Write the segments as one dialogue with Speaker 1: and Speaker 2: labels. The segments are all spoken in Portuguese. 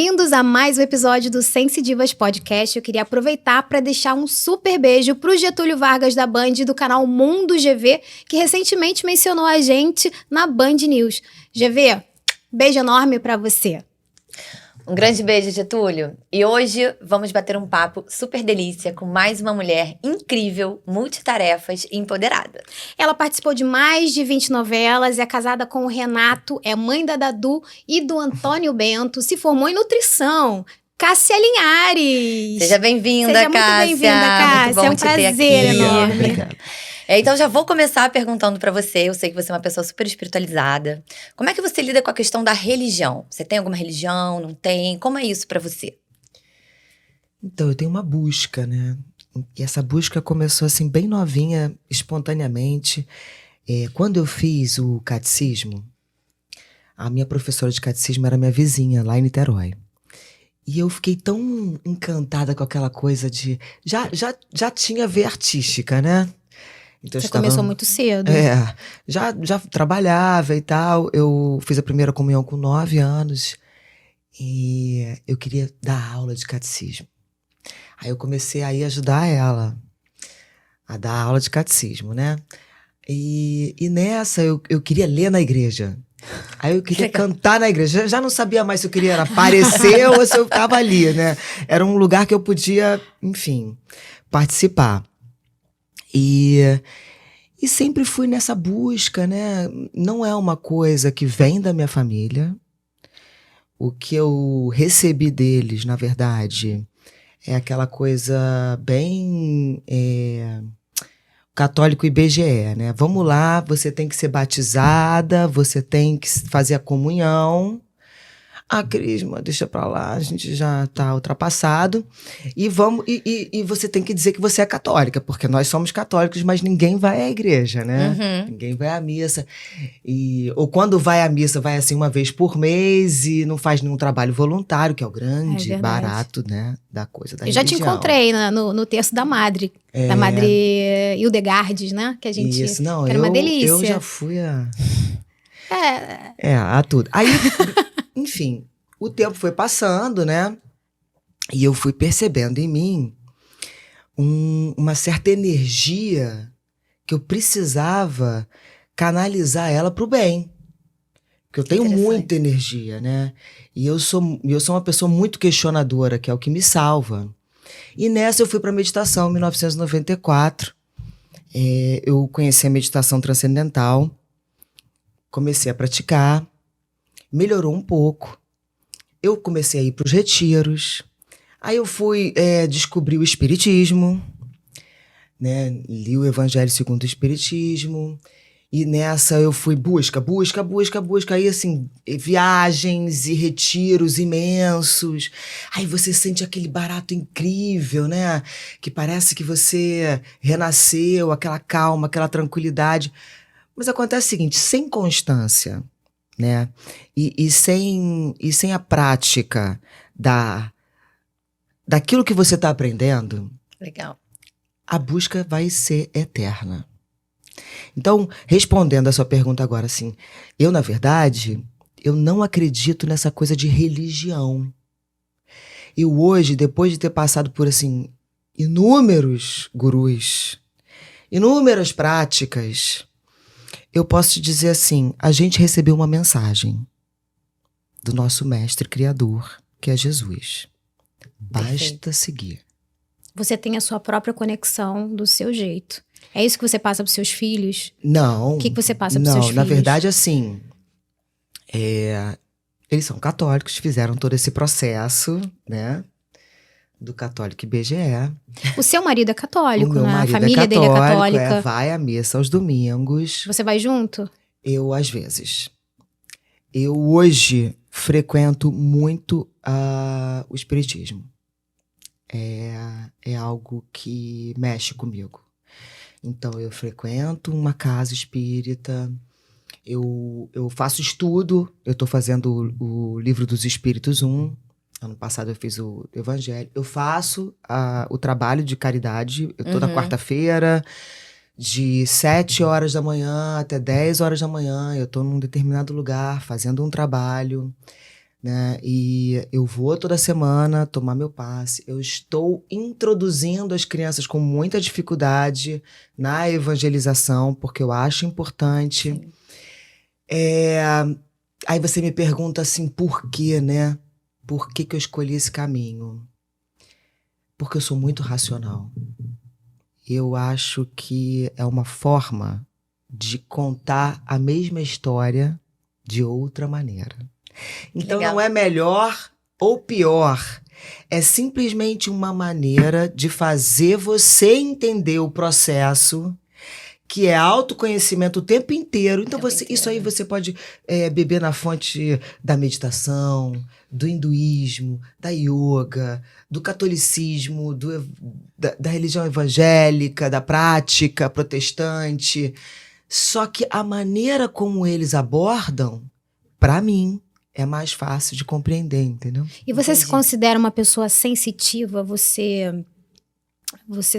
Speaker 1: Bem-vindos a mais um episódio do Sense Divas Podcast. Eu queria aproveitar para deixar um super beijo pro Getúlio Vargas da Band do canal Mundo GV, que recentemente mencionou a gente na Band News. GV, beijo enorme para você.
Speaker 2: Um grande beijo, Getúlio. E hoje vamos bater um papo super delícia com mais uma mulher incrível, multitarefas e empoderada.
Speaker 1: Ela participou de mais de 20 novelas, é casada com o Renato, é mãe da Dadu e do Antônio Bento, se formou em nutrição. Cássia Linhares.
Speaker 2: Seja bem-vinda, Cássia.
Speaker 1: Muito bem-vinda, Cássia.
Speaker 2: Muito bom
Speaker 1: é um prazer enorme.
Speaker 3: Obrigado.
Speaker 2: Então já vou começar perguntando pra você, eu sei que você é uma pessoa super espiritualizada. Como é que você lida com a questão da religião? Você tem alguma religião, não tem? Como é isso pra você?
Speaker 3: Então, eu tenho uma busca, né? E essa busca começou assim, bem novinha, espontaneamente. Quando eu fiz o catecismo, a minha professora de catecismo era minha vizinha, lá em Niterói. E eu fiquei tão encantada com aquela coisa de... Já tinha veia artística, né? Então,
Speaker 1: Você começou muito cedo.
Speaker 3: Já trabalhava e tal. Eu fiz a primeira comunhão com 9 anos. E eu queria dar aula de catecismo. Aí eu comecei a ir ajudar ela a dar aula de catecismo, né? E nessa eu queria ler na igreja. Aí eu queria cantar na igreja. Já não sabia mais se eu queria aparecer ou se eu estava ali, né? Era um lugar que eu podia, enfim, participar. E sempre fui nessa busca, né? Não é uma coisa que vem da minha família. O que eu recebi deles, na verdade, é aquela coisa bem católico IBGE, né? Vamos lá, você tem que ser batizada, você tem que fazer a comunhão. Crisma, deixa pra lá, a gente já tá ultrapassado. E você tem que dizer que você é católica, porque nós somos católicos, mas ninguém vai à igreja, né?
Speaker 2: Uhum.
Speaker 3: Ninguém vai à missa. Ou quando vai à missa, vai assim uma vez por mês e não faz nenhum trabalho voluntário, que é o grande barato, né? Da coisa da religião.
Speaker 1: Eu já te encontrei no texto da Madre. Da Madre Hildegardes, né? Que a gente...
Speaker 3: Isso, não,
Speaker 1: era uma delícia.
Speaker 3: Eu já fui a tudo. Aí... Enfim, o tempo foi passando, né? E eu fui percebendo em mim uma certa energia que eu precisava canalizar ela para o bem. Porque eu tenho muita energia, né? E eu sou uma pessoa muito questionadora, que é o que me salva. E nessa eu fui para a meditação, em 1994. Eu conheci a meditação transcendental, comecei a praticar. Melhorou um pouco. Eu comecei a ir para os retiros. Aí eu fui descobrir o Espiritismo, né? Li o Evangelho segundo o Espiritismo. E nessa eu fui busca. Aí, assim, viagens e retiros imensos. Aí você sente aquele barato incrível, né? Que parece que você renasceu, aquela calma, aquela tranquilidade. Mas acontece o seguinte, sem constância, né? E sem a prática daquilo que você está aprendendo,
Speaker 2: Legal.
Speaker 3: A busca vai ser eterna. Então, respondendo a sua pergunta agora, assim, na verdade, eu não acredito nessa coisa de religião. Eu hoje, depois de ter passado por, assim, inúmeros gurus, inúmeras práticas, eu posso te dizer assim, a gente recebeu uma mensagem do nosso mestre criador, que é Jesus. Basta seguir.
Speaker 1: Você tem a sua própria conexão do seu jeito. É isso que você passa pros seus filhos?
Speaker 3: Não.
Speaker 1: O que você passa pros seus filhos?
Speaker 3: Não, na verdade, assim, eles são católicos, fizeram todo esse processo, né? Do católico IBGE.
Speaker 1: O seu marido é católico,
Speaker 3: o meu
Speaker 1: né?
Speaker 3: marido
Speaker 1: A família dele é católica.
Speaker 3: Vai à missa aos domingos.
Speaker 1: Você vai junto?
Speaker 3: Eu, às vezes. Eu hoje frequento muito o espiritismo. É algo que mexe comigo. Então, eu frequento uma casa espírita, eu faço estudo, eu estou fazendo o Livro dos Espíritos 1, ano passado eu fiz o Evangelho. Eu faço o trabalho de caridade, eu toda quarta-feira, de 7 horas da manhã até 10 horas da manhã, eu estou num determinado lugar, fazendo um trabalho, né? E eu vou toda semana tomar meu passe. Eu estou introduzindo as crianças com muita dificuldade na evangelização, porque eu acho importante. Aí você me pergunta assim, por quê, né? Por que eu escolhi esse caminho? Porque eu sou muito racional. Eu acho que é uma forma de contar a mesma história de outra maneira. Então
Speaker 2: Legal.
Speaker 3: não é melhor ou pior. É simplesmente uma maneira de fazer você entender o processo, que é autoconhecimento o tempo inteiro. Então, isso aí você pode beber na fonte da meditação, do hinduísmo, da yoga, do catolicismo, da religião evangélica, da prática protestante. Só que a maneira como eles abordam, para mim, é mais fácil de compreender, entendeu?
Speaker 1: E você se considera uma pessoa sensitiva? Você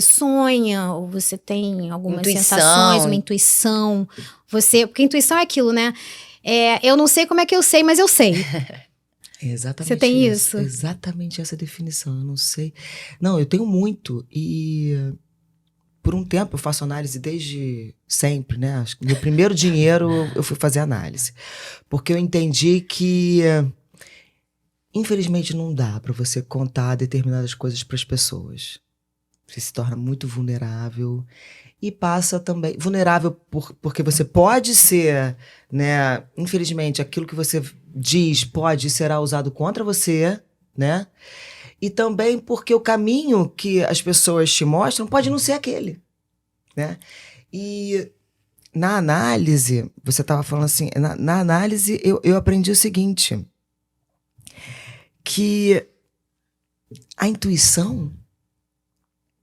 Speaker 1: sonha ou você tem algumas sensações, uma intuição? Porque intuição é aquilo, né? Eu não sei como é que eu sei, mas eu sei.
Speaker 3: Exatamente.
Speaker 1: Você tem isso?
Speaker 3: Exatamente essa definição, eu não sei. Não, eu tenho muito e por um tempo eu faço análise desde sempre, né? Acho que meu primeiro dinheiro eu fui fazer análise. Porque eu entendi que infelizmente não dá para você contar determinadas coisas para as pessoas. Você se torna muito vulnerável e passa também... Vulnerável porque você pode ser, né? Infelizmente, aquilo que você diz será usado contra você, né? E também porque o caminho que as pessoas te mostram pode não ser aquele, né? E na análise, você estava falando assim... Na análise, eu aprendi o seguinte... Que a intuição...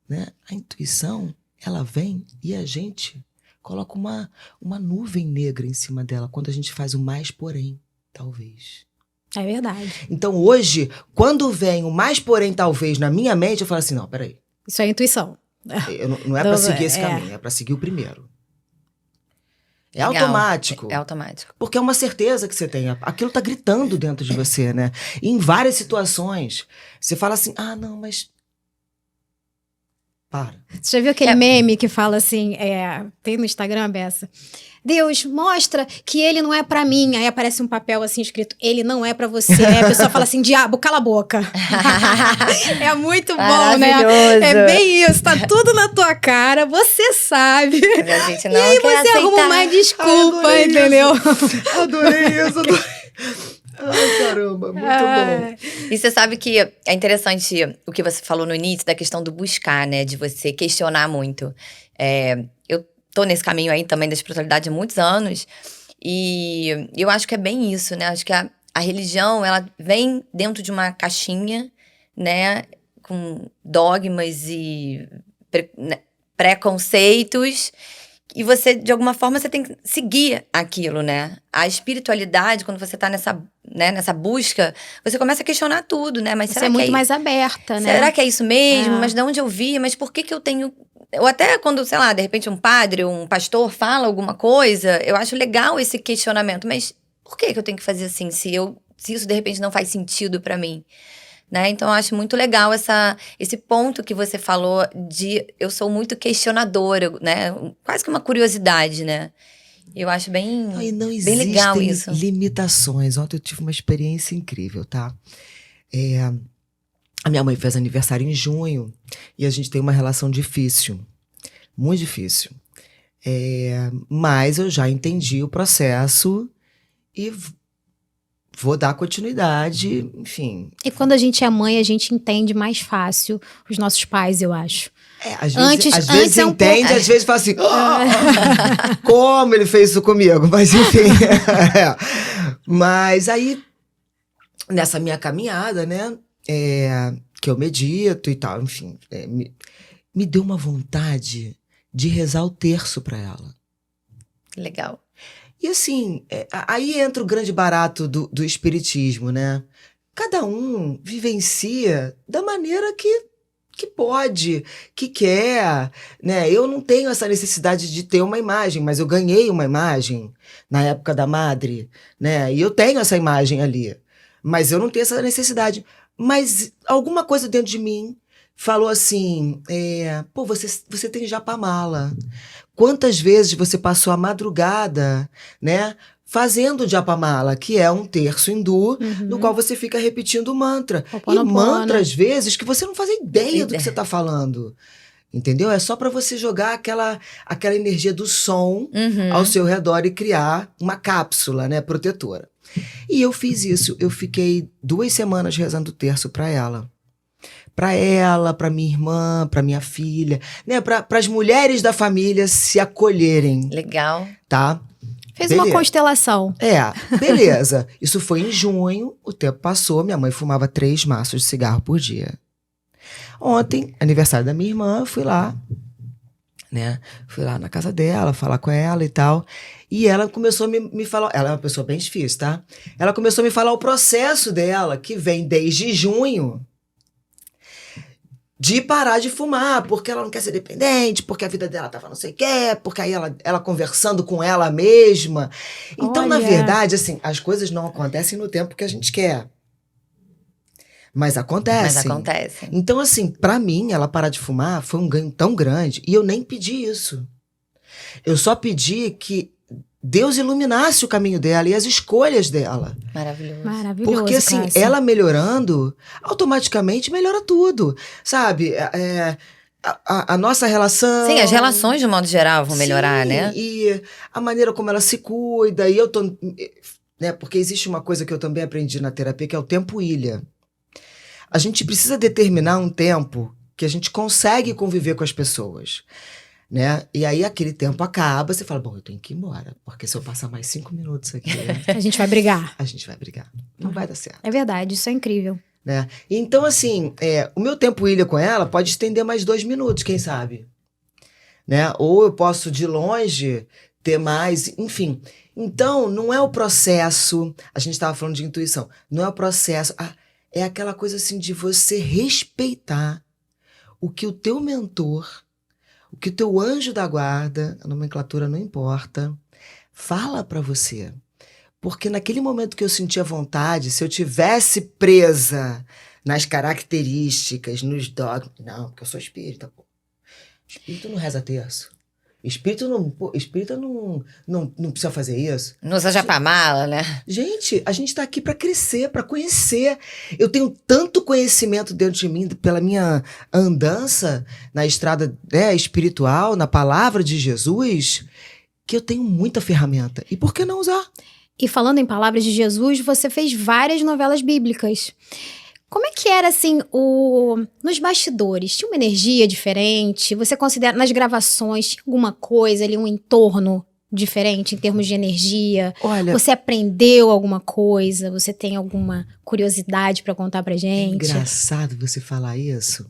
Speaker 3: Né? A intuição, ela vem e a gente coloca uma nuvem negra em cima dela quando a gente faz o mais porém, talvez.
Speaker 1: É verdade.
Speaker 3: Então hoje, quando vem o mais porém, talvez, na minha mente, eu falo assim, não, peraí.
Speaker 1: Isso é intuição.
Speaker 3: Não é para seguir esse caminho, é para seguir o primeiro. É
Speaker 2: Legal.
Speaker 3: automático.
Speaker 2: É automático.
Speaker 3: Porque é uma certeza que você tem. Aquilo tá gritando dentro de você, né? E em várias situações, você fala assim, não, mas... Para.
Speaker 1: Você já viu aquele meme que fala assim, tem no Instagram, Bessa? Deus, mostra que ele não é pra mim. Aí aparece um papel assim escrito, ele não é pra você. Aí a pessoa fala assim, diabo, cala a boca. É muito bom, né? É bem isso, tá tudo na tua cara, você sabe.
Speaker 2: Mas a gente não
Speaker 1: e aí
Speaker 2: quer
Speaker 1: você
Speaker 2: aceitar.
Speaker 1: arruma uma desculpa, entendeu?
Speaker 3: Adorei isso. Ai, caramba, muito bom.
Speaker 2: E você sabe que é interessante o que você falou no início da questão do buscar, né? De você questionar muito. Eu tô nesse caminho aí também da espiritualidade há muitos anos. E eu acho que é bem isso, né? Acho que a religião, ela vem dentro de uma caixinha, né? Com dogmas e preconceitos. E você, de alguma forma, você tem que seguir aquilo, né? A espiritualidade, quando você tá nessa busca, você começa a questionar tudo, né? Mas
Speaker 1: Você
Speaker 2: será
Speaker 1: é
Speaker 2: que
Speaker 1: muito mais aberta, né?
Speaker 2: Será que é isso mesmo? Mas de onde eu vi? Mas por que eu tenho... Ou até quando, sei lá, de repente um padre, um pastor fala alguma coisa, eu acho legal esse questionamento. Mas por que eu tenho que fazer assim, se isso, de repente, não faz sentido pra mim? Né? Então, eu acho muito legal esse ponto que você falou de... Eu sou muito questionadora, né? Quase que uma curiosidade, né? Eu acho bem legal isso.
Speaker 3: Limitações. Ontem eu tive uma experiência incrível, tá? A minha mãe fez aniversário em junho e a gente tem uma relação difícil. Muito difícil. Mas eu já entendi o processo e... vou dar continuidade, enfim.
Speaker 1: E quando a gente é mãe, a gente entende mais fácil os nossos pais, eu acho.
Speaker 3: Às vezes
Speaker 1: é um
Speaker 3: entende,
Speaker 1: pouco...
Speaker 3: às vezes fala assim, como ele fez isso comigo? Mas enfim. Mas aí, nessa minha caminhada, né, que eu medito e tal, enfim, me deu uma vontade de rezar o terço pra ela.
Speaker 2: Legal.
Speaker 3: E assim, aí entra o grande barato do espiritismo, né? Cada um vivencia da maneira que pode, que quer, né? Eu não tenho essa necessidade de ter uma imagem, mas eu ganhei uma imagem na época da madre, né? E eu tenho essa imagem ali. Mas eu não tenho essa necessidade. Mas alguma coisa dentro de mim falou assim, pô, você tem japamala. Quantas vezes você passou a madrugada, né, fazendo japamala, que é um terço hindu, no qual você fica repetindo o mantra. E mantra, às vezes, que você não faz ideia do que você está falando. Entendeu? É só para você jogar aquela energia do som ao seu redor e criar uma cápsula, né, protetora. E eu fiz isso. Eu fiquei 2 semanas rezando o terço para ela. Para ela, para minha irmã, para minha filha, né? Para as mulheres da família se acolherem.
Speaker 2: Legal.
Speaker 3: Tá?
Speaker 1: Fez uma constelação.
Speaker 3: Beleza. Isso foi em junho, o tempo passou, minha mãe fumava 3 maços de cigarro por dia. Ontem, aniversário da minha irmã, eu fui lá, né? Fui lá na casa dela, falar com ela e tal. E ela começou a me falar... Ela é uma pessoa bem difícil, tá? Ela começou a me falar o processo dela, que vem desde junho, de parar de fumar, porque ela não quer ser dependente, porque a vida dela tava não sei o quê, porque aí ela conversando com ela mesma. Então, na verdade, assim, as coisas não acontecem no tempo que a gente quer. Mas acontecem. Então, assim, pra mim, ela parar de fumar foi um ganho tão grande, e eu nem pedi isso. Eu só pedi que Deus iluminasse o caminho dela e as escolhas dela.
Speaker 2: Maravilhoso.
Speaker 3: Porque, assim, ela melhorando, automaticamente melhora tudo. Sabe? A nossa relação...
Speaker 2: Sim, as relações, de modo geral, vão melhorar, né?
Speaker 3: E a maneira como ela se cuida. E eu tô... Né, porque existe uma coisa que eu também aprendi na terapia, que é o tempo ilha. A gente precisa determinar um tempo que a gente consegue conviver com as pessoas. Né? E aí aquele tempo acaba, você fala, bom, eu tenho que ir embora, porque se eu passar mais 5 minutos aqui...
Speaker 1: A gente vai brigar.
Speaker 3: A gente vai brigar. Não vai dar certo.
Speaker 1: É verdade, isso é incrível.
Speaker 3: Né? Então, assim, o meu tempo ilha com ela pode estender mais 2 minutos, quem sabe? Né? Ou eu posso, de longe, ter mais... Enfim. Então, não é o processo... A gente estava falando de intuição. Não é o processo... é aquela coisa, assim, de você respeitar o que o teu mentor... O que o teu anjo da guarda, a nomenclatura não importa, fala pra você. Porque naquele momento que eu sentia vontade, se eu tivesse presa nas características, nos dogmas... Não, porque eu sou espírita, pô. Espírito não reza terço. Espírito não precisa fazer isso.
Speaker 2: Não usa japamala, né?
Speaker 3: Gente, a gente tá aqui para crescer, para conhecer. Eu tenho tanto conhecimento dentro de mim, pela minha andança na estrada, né, espiritual, na palavra de Jesus, que eu tenho muita ferramenta. E por que não usar?
Speaker 1: E falando em palavras de Jesus, você fez várias novelas bíblicas. Como é que era, assim, nos bastidores? Tinha uma energia diferente? Você considera, nas gravações, tinha alguma coisa ali, um entorno diferente em termos de energia?
Speaker 3: Olha,
Speaker 1: você aprendeu alguma coisa? Você tem alguma curiosidade pra contar pra gente?
Speaker 3: É engraçado você falar isso.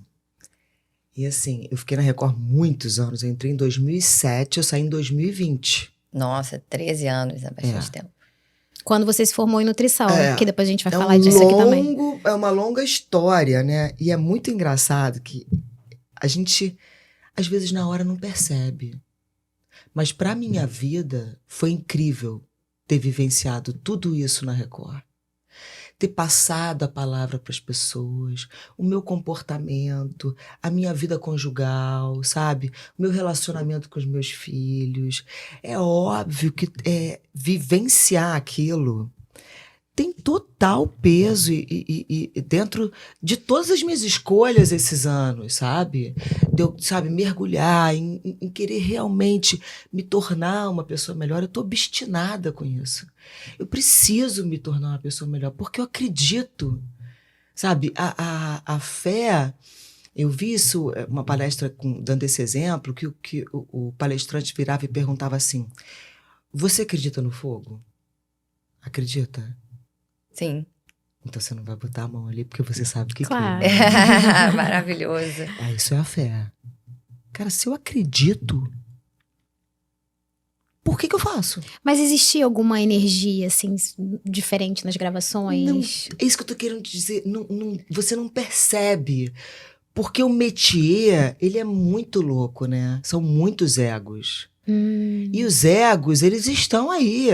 Speaker 3: E assim, eu fiquei na Record muitos anos. Eu entrei em 2007, eu saí em 2020.
Speaker 2: Nossa, 13 anos, é bastante tempo.
Speaker 1: Quando você se formou em nutrição, que depois a gente vai falar disso aqui também.
Speaker 3: É uma longa história, né? E é muito engraçado que a gente, às vezes, na hora não percebe. Mas pra minha vida, foi incrível ter vivenciado tudo isso na Record. Ter passado a palavra para as pessoas, o meu comportamento, a minha vida conjugal, sabe? O meu relacionamento com os meus filhos. É óbvio que vivenciar aquilo tem total peso e dentro de todas as minhas escolhas esses anos, sabe? De eu, mergulhar em querer realmente me tornar uma pessoa melhor. Eu tô obstinada com isso. Eu preciso me tornar uma pessoa melhor, porque eu acredito, sabe? A fé... Eu vi isso, uma palestra dando esse exemplo, que o palestrante virava e perguntava assim, você acredita no fogo? Acredita?
Speaker 2: Sim.
Speaker 3: Então você não vai botar a mão ali porque você sabe o que
Speaker 1: Claro.
Speaker 3: é.
Speaker 2: Maravilhoso.
Speaker 3: Isso é a fé. Cara, se eu acredito, por que eu faço?
Speaker 1: Mas existia alguma energia, assim, diferente nas gravações?
Speaker 3: Não, é isso que eu tô querendo te dizer. Você não percebe. Porque o métier, ele é muito louco, né? São muitos egos. E os egos, eles estão aí.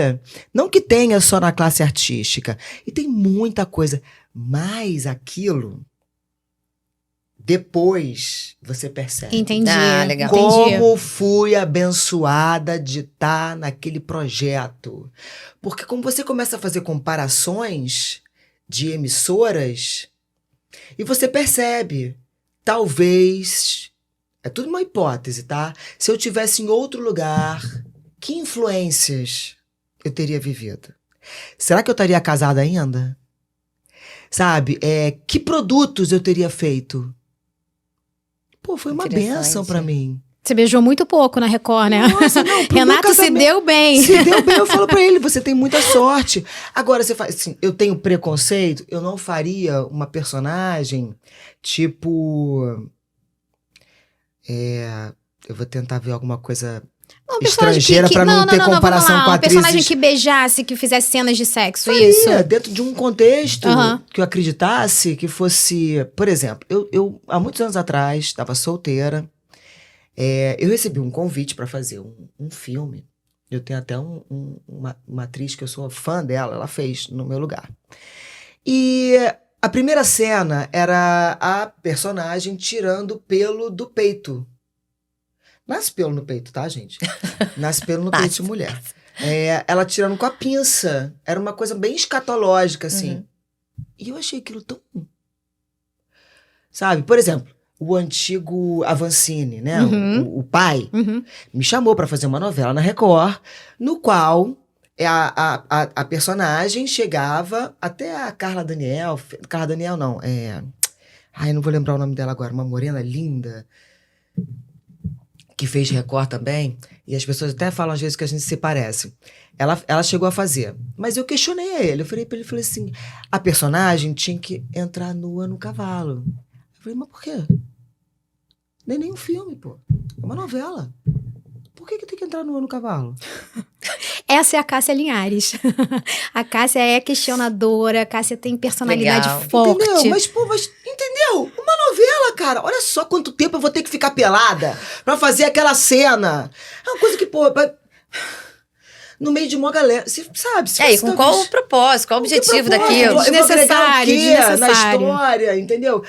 Speaker 3: Não que tenha só na classe artística. E tem muita coisa. Mas aquilo, depois você percebe.
Speaker 1: Entendi.
Speaker 2: Ah, legal.
Speaker 3: Como fui abençoada de estar naquele projeto. Porque como você começa a fazer comparações de emissoras, e você percebe, talvez, é tudo uma hipótese, tá? Se eu tivesse em outro lugar, que influências eu teria vivido? Será que eu estaria casada ainda? Sabe? Que produtos eu teria feito? Pô, foi uma bênção pra mim.
Speaker 1: Você beijou muito pouco na Record, né?
Speaker 3: Nossa, não,
Speaker 1: Renato se deu bem.
Speaker 3: Se deu bem, eu falo pra ele, você tem muita sorte. Agora, você faz assim, eu tenho preconceito, eu não faria uma personagem tipo... eu vou tentar ver alguma coisa
Speaker 1: Uma personagem
Speaker 3: estrangeira pra não ter comparação
Speaker 1: vamos lá,
Speaker 3: com
Speaker 1: uma
Speaker 3: atrizes.
Speaker 1: personagem que beijasse, que fizesse cenas de sexo,
Speaker 3: Faria,
Speaker 1: isso.
Speaker 3: dentro de um contexto
Speaker 1: Aham.
Speaker 3: que eu acreditasse que fosse... Por exemplo, eu há muitos anos atrás, estava solteira, eu recebi um convite para fazer um filme. Eu tenho até uma atriz que eu sou fã dela, ela fez no meu lugar. E a primeira cena era a personagem tirando pelo do peito. Nasce pelo no peito, tá, gente? Nasce pelo no peito de mulher. Ela tirando com a pinça. Era uma coisa bem escatológica, assim. E eu achei aquilo tão... Sabe? Por exemplo, o antigo Avancini, né? O pai, me chamou pra fazer uma novela na Record, no qual a personagem chegava até a Carla Daniel. Carla Daniel, não. Ai, não vou lembrar o nome dela agora. Uma morena linda, que fez Record também, e as pessoas até falam às vezes que a gente se parece. Ela chegou a fazer. Mas eu questionei a ele. Eu falei pra ele, falei assim, a personagem tinha que entrar nua no cavalo. Eu falei, mas por quê? Nem nenhum filme, pô. É uma novela. Por que tem que entrar nua no cavalo?
Speaker 1: Essa é a Cássia Linhares. A Cássia é questionadora, a Cássia tem personalidade
Speaker 2: Legal.
Speaker 1: forte.
Speaker 3: Entendeu? Entendeu? Uma novela, cara. Olha só quanto tempo eu vou ter que ficar pelada pra fazer aquela cena. É uma coisa que, pô... No meio de uma galera, você sabe?
Speaker 2: E com qual o propósito, qual o objetivo daquilo?
Speaker 3: Eu vou agregar o quê
Speaker 1: Desnecessário.
Speaker 3: na história, entendeu?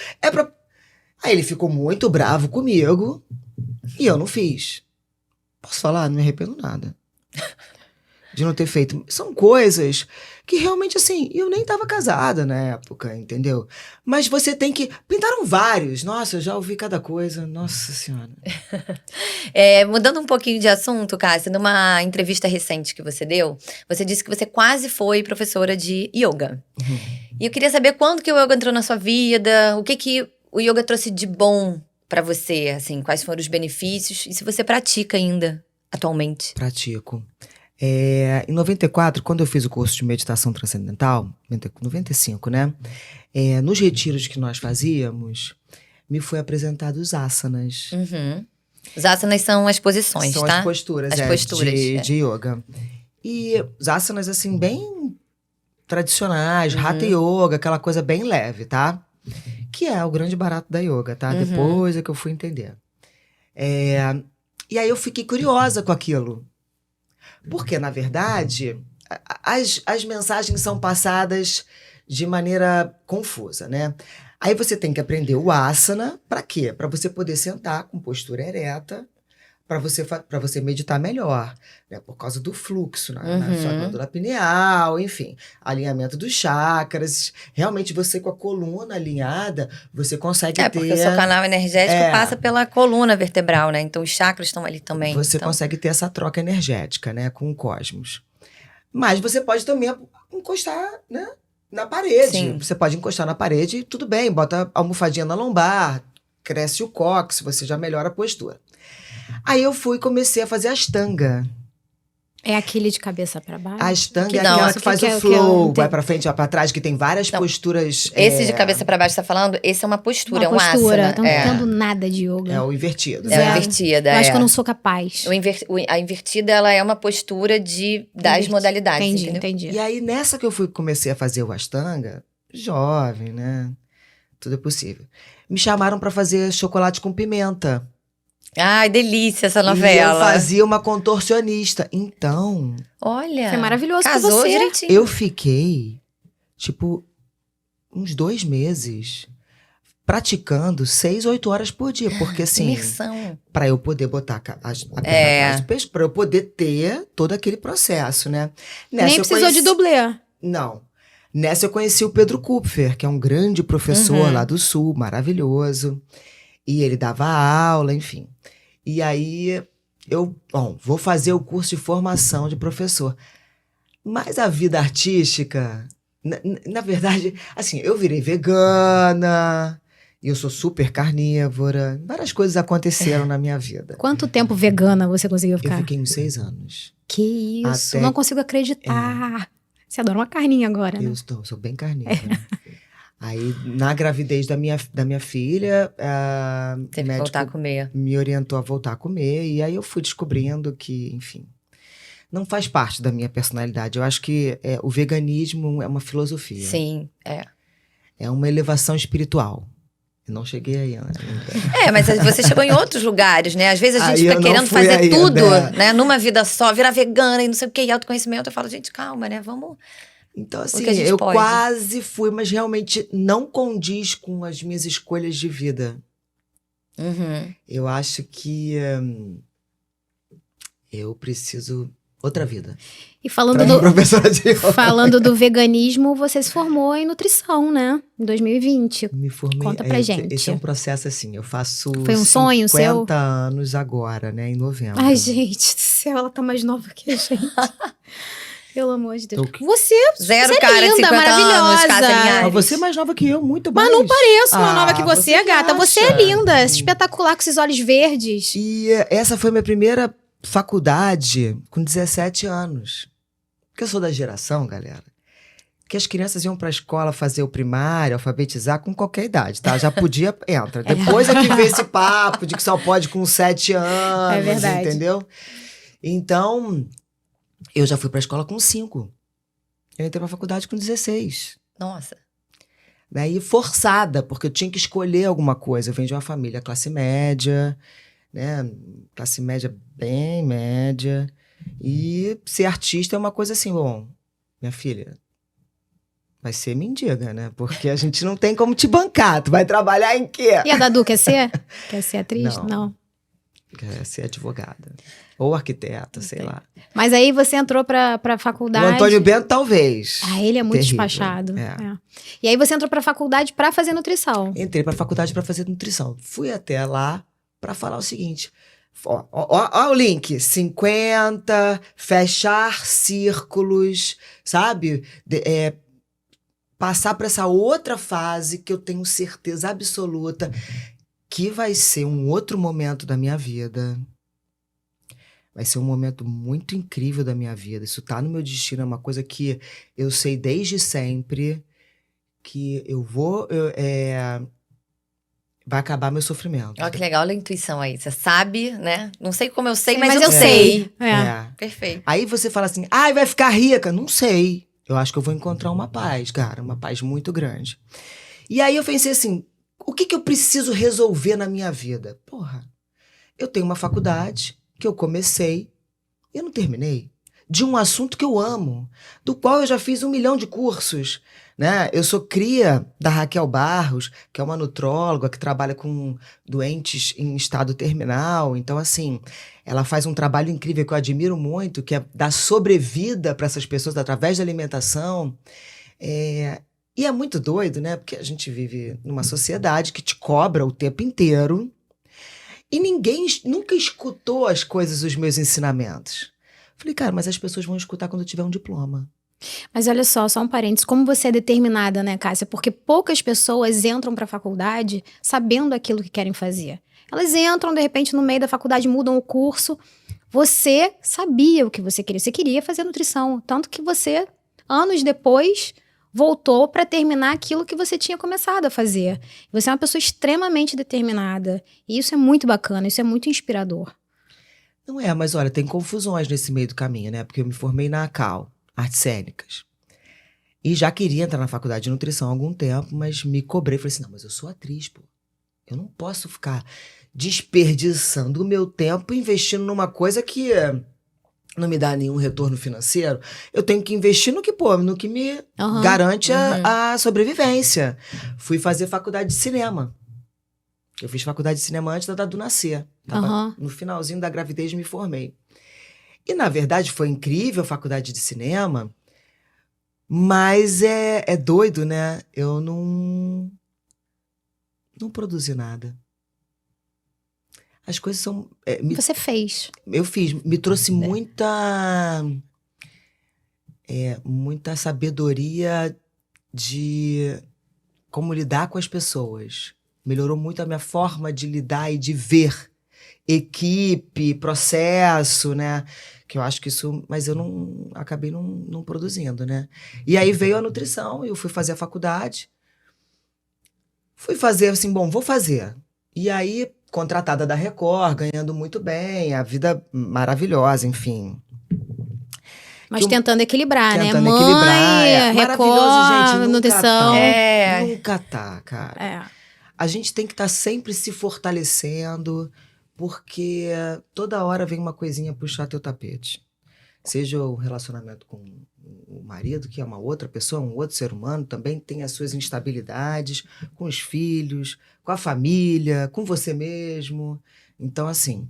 Speaker 3: Aí ele ficou muito bravo comigo e eu não fiz. Posso falar? Não me arrependo nada de não ter feito. São coisas que realmente, assim, eu nem tava casada na época, entendeu? Mas você tem que... Pintaram vários. Nossa, eu já ouvi cada coisa. Nossa Senhora.
Speaker 2: Mudando um pouquinho de assunto, Cássia, numa entrevista recente que você deu, você disse que você quase foi professora de yoga. E eu queria saber quando que o yoga entrou na sua vida, o que o yoga trouxe de bom pra você, assim, quais foram os benefícios e se você pratica ainda atualmente.
Speaker 3: Pratico. Em 94, quando eu fiz o curso de meditação transcendental, 95, né? Nos retiros que nós fazíamos, me foi apresentado os asanas.
Speaker 2: Os asanas são as posições,
Speaker 3: São
Speaker 2: tá?
Speaker 3: as posturas,
Speaker 2: As posturas,
Speaker 3: de yoga. E os asanas, assim, bem tradicionais, Hatha Yoga, aquela coisa bem leve, tá? Que é o grande barato da yoga, tá? Depois é que eu fui entender. E aí eu fiquei curiosa com aquilo. Porque, na verdade, as mensagens são passadas de maneira confusa, né? Aí você tem que aprender o asana, para quê? Para você poder sentar com postura ereta, para você meditar melhor, né? Por causa do fluxo na sua glândula pineal, enfim, alinhamento dos chakras. Realmente, você com a coluna alinhada, você consegue ter...
Speaker 2: porque o seu canal energético passa pela coluna vertebral, né? Então, os chakras estão ali também.
Speaker 3: Você consegue ter essa troca energética, né? Com o cosmos. Mas você pode também encostar, né? Na parede.
Speaker 2: Sim.
Speaker 3: Você pode encostar na parede e tudo bem, bota a almofadinha na lombar, cresce o cóccix, você já melhora a postura. Aí eu comecei a fazer Ashtanga.
Speaker 1: É aquele de cabeça pra baixo?
Speaker 3: A Ashtanga
Speaker 2: Que
Speaker 3: é
Speaker 2: não,
Speaker 3: aquela que faz o flow, vai pra frente, vai pra trás, que tem várias posturas.
Speaker 2: Esse de cabeça pra baixo que você tá falando, esse é uma postura, é um asana.
Speaker 1: Não entendo nada de yoga.
Speaker 3: É o invertido.
Speaker 2: É a invertida,
Speaker 1: Eu acho que eu não sou capaz.
Speaker 2: A invertida, ela é uma postura das modalidades, entendeu?
Speaker 1: Entendi.
Speaker 3: E aí, nessa que eu comecei a fazer o Ashtanga, jovem, né? Tudo é possível. Me chamaram pra fazer chocolate com pimenta.
Speaker 2: Ai, delícia essa
Speaker 3: E eu
Speaker 2: novela.
Speaker 3: fazia uma contorcionista. Então,
Speaker 2: Olha.
Speaker 1: Foi maravilhoso pra
Speaker 2: Casou
Speaker 1: você.
Speaker 2: direitinho.
Speaker 3: eu fiquei, tipo, uns 2 meses praticando 6, 8 horas por dia. Porque, assim,
Speaker 2: Imersão.
Speaker 3: pra eu poder botar a perna
Speaker 2: É.
Speaker 3: atrás do peixe, pra eu poder ter todo aquele processo, né?
Speaker 1: Nem
Speaker 3: eu
Speaker 1: precisou de dublê.
Speaker 3: Não. Nessa eu conheci o Pedro Kupfer, que é um grande professor
Speaker 2: Uhum.
Speaker 3: lá do Sul, maravilhoso. E ele dava aula, enfim. E aí vou fazer o curso de formação de professor. Mas a vida artística, na verdade, assim, eu virei vegana, e eu sou super carnívora. Várias coisas aconteceram na minha vida.
Speaker 1: Quanto tempo vegana você conseguiu
Speaker 3: Eu
Speaker 1: ficar?
Speaker 3: fiquei uns 6 anos.
Speaker 1: Que isso,
Speaker 3: Até-
Speaker 1: não consigo acreditar. Você adora uma carninha agora, né?
Speaker 3: Eu sou bem carnívora. Aí, na gravidez da minha filha, o
Speaker 2: Teve que
Speaker 3: médico
Speaker 2: voltar a comer.
Speaker 3: me orientou a voltar a comer. E aí eu fui descobrindo que, enfim, não faz parte da minha personalidade. Eu acho que o veganismo é uma filosofia.
Speaker 2: Sim, é.
Speaker 3: É uma elevação espiritual. Eu não cheguei aí ainda.
Speaker 2: É, mas você chegou em outros lugares, né? Às vezes a gente
Speaker 3: Aí eu
Speaker 2: fica
Speaker 3: não
Speaker 2: querendo
Speaker 3: fui
Speaker 2: fazer
Speaker 3: ainda,
Speaker 2: tudo,
Speaker 3: é.
Speaker 2: né? Numa vida só, virar vegana e não sei o que, e autoconhecimento. Eu falo, gente, calma, né? Vamos.
Speaker 3: Então,
Speaker 2: O
Speaker 3: assim,
Speaker 2: que a gente
Speaker 3: eu
Speaker 2: pode.
Speaker 3: quase fui, mas realmente não condiz com as minhas escolhas de vida.
Speaker 2: Uhum.
Speaker 3: Eu acho que eu preciso outra vida.
Speaker 1: E falando
Speaker 3: Pra
Speaker 1: do,
Speaker 3: professora de yoga.
Speaker 1: falando do veganismo, você se formou em nutrição, né? Em 2020.
Speaker 3: Me formei.
Speaker 1: Conta pra gente.
Speaker 3: Esse é um processo assim. Eu faço
Speaker 1: Foi um sonho
Speaker 3: 50 anos agora, né? Em novembro.
Speaker 1: Ai, gente do céu, ela tá mais nova que a gente. Pelo amor de Deus.
Speaker 3: Tô-
Speaker 1: Você
Speaker 2: Zero
Speaker 1: Você é
Speaker 2: cara de
Speaker 1: linda,
Speaker 2: 50 anos,
Speaker 1: maravilhosa.
Speaker 2: casa Linhares.
Speaker 3: Mas você é mais nova que eu, muito mais.
Speaker 1: Mas não pareço mais nova que
Speaker 3: Ah,
Speaker 1: você,
Speaker 3: que
Speaker 1: gata. Você é
Speaker 3: acha?
Speaker 1: linda, espetacular com esses olhos verdes.
Speaker 3: E essa foi minha primeira faculdade com 17 anos. Porque eu sou da geração, galera, que as crianças iam pra escola fazer o primário, alfabetizar com qualquer idade, tá? Já podia, entra. Depois é que vê esse papo de que só pode com 7 anos,
Speaker 1: É verdade.
Speaker 3: entendeu? Então, eu já fui pra escola com 5. Eu entrei pra faculdade com 16.
Speaker 2: Nossa.
Speaker 3: Daí forçada, porque eu tinha que escolher alguma coisa. Eu venho de uma família classe média, né? Classe média bem média. E ser artista é uma coisa assim, bom, minha filha, vai ser mendiga, né? Porque a gente não tem como te bancar. Tu vai trabalhar em quê?
Speaker 1: E a Dadu quer ser? Quer ser atriz?
Speaker 3: Não. Quer ser advogada. Ou arquiteta, sei lá.
Speaker 1: Mas aí você entrou pra
Speaker 3: O
Speaker 1: faculdade.
Speaker 3: Antônio Bento, talvez.
Speaker 1: Ah, ele é muito
Speaker 3: Terrível.
Speaker 1: despachado.
Speaker 3: É.
Speaker 1: É. E aí você entrou pra faculdade pra fazer nutrição.
Speaker 3: Entrei pra faculdade pra fazer nutrição. Fui até lá pra falar o seguinte. Ó o link. 50, fechar círculos, sabe? Passar pra essa outra fase que eu tenho certeza absoluta que vai ser um outro momento da minha vida. Vai ser um momento muito incrível da minha vida. Isso tá no meu destino, é uma coisa que eu sei desde sempre que eu vou... vai acabar meu sofrimento.
Speaker 2: Olha que legal, olha a intuição aí. Você sabe, né? Não sei como eu sei,
Speaker 1: Sim,
Speaker 2: mas,
Speaker 1: mas
Speaker 2: eu
Speaker 1: eu
Speaker 2: sei.
Speaker 1: É.
Speaker 2: Perfeito.
Speaker 3: Aí você fala assim, vai ficar rica? Não sei. Eu acho que eu vou encontrar uma paz, cara. Uma paz muito grande. E aí eu pensei assim, o que eu preciso resolver na minha vida? Porra, eu tenho uma faculdade que eu comecei e eu não terminei. De um assunto que eu amo, do qual eu já fiz 1 milhão de cursos, né? Eu sou cria da Raquel Barros, que é uma nutróloga que trabalha com doentes em estado terminal. Então, assim, ela faz um trabalho incrível que eu admiro muito, que é dar sobrevida para essas pessoas através da alimentação. E é muito doido, né? Porque a gente vive numa sociedade que te cobra o tempo inteiro e ninguém nunca escutou as coisas, os meus ensinamentos. Falei, cara, mas as pessoas vão escutar quando eu tiver um diploma.
Speaker 1: Mas olha só um parênteses, como você é determinada, né, Cássia? Porque poucas pessoas entram pra faculdade sabendo aquilo que querem fazer. Elas entram, de repente, no meio da faculdade, mudam o curso. Você sabia o que você queria fazer nutrição. Tanto que você, anos depois, voltou pra terminar aquilo que você tinha começado a fazer. Você é uma pessoa extremamente determinada. E isso é muito bacana, isso é muito inspirador.
Speaker 3: Não é, mas olha, tem confusões nesse meio do caminho, né? Porque eu me formei na ACAL, Artes Cênicas. E já queria entrar na faculdade de nutrição há algum tempo, mas me cobrei. Falei assim, não, mas eu sou atriz, pô. Eu não posso ficar desperdiçando o meu tempo investindo numa coisa que não me dá nenhum retorno financeiro. Eu tenho que investir no que me garante a sobrevivência. Fui fazer faculdade de cinema. Eu fiz faculdade de cinema antes da Dadu nascer. No finalzinho da gravidez me formei. E, na verdade, foi incrível a faculdade de cinema, mas é doido, né? Eu não produzi nada. As coisas são...
Speaker 1: Você fez.
Speaker 3: Eu fiz. Me trouxe muita sabedoria de como lidar com as pessoas. Melhorou muito a minha forma de lidar e de ver equipe, processo, né? Que eu acho que isso... Mas eu acabei não produzindo, né? E aí veio a nutrição, eu fui fazer a faculdade. Fui fazer assim, bom, vou fazer. E aí, contratada da Record, ganhando muito bem, a vida maravilhosa, enfim.
Speaker 1: Mas tentando equilibrar, né?
Speaker 3: Tentando
Speaker 1: Mãe,
Speaker 3: equilibrar.
Speaker 1: Record,
Speaker 3: Gente,
Speaker 1: nutrição.
Speaker 3: Nunca tá, cara. A gente tem que estar sempre se fortalecendo, porque toda hora vem uma coisinha puxar teu tapete. Seja o relacionamento com o marido, que é uma outra pessoa, um outro ser humano, também tem as suas instabilidades, com os filhos, com a família, com você mesmo. Então, assim...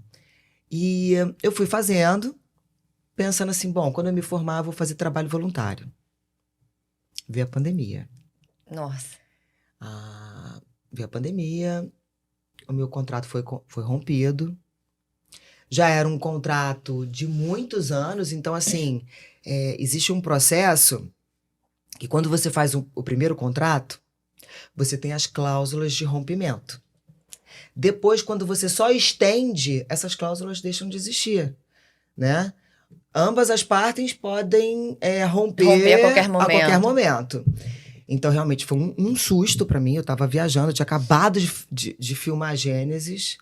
Speaker 3: E eu fui fazendo, pensando assim, bom, quando eu me formar, vou fazer trabalho voluntário. Veio a pandemia.
Speaker 2: Nossa.
Speaker 3: Veio a pandemia, o meu contrato foi rompido. Já era um contrato de muitos anos, então, assim, existe um processo que quando você faz o primeiro contrato, você tem as cláusulas de rompimento. Depois, quando você só estende, essas cláusulas deixam de existir, né? Ambas as partes podem romper
Speaker 2: a qualquer
Speaker 3: momento. Então, realmente, foi um susto pra mim. Eu tava viajando, eu tinha acabado de filmar Gênesis.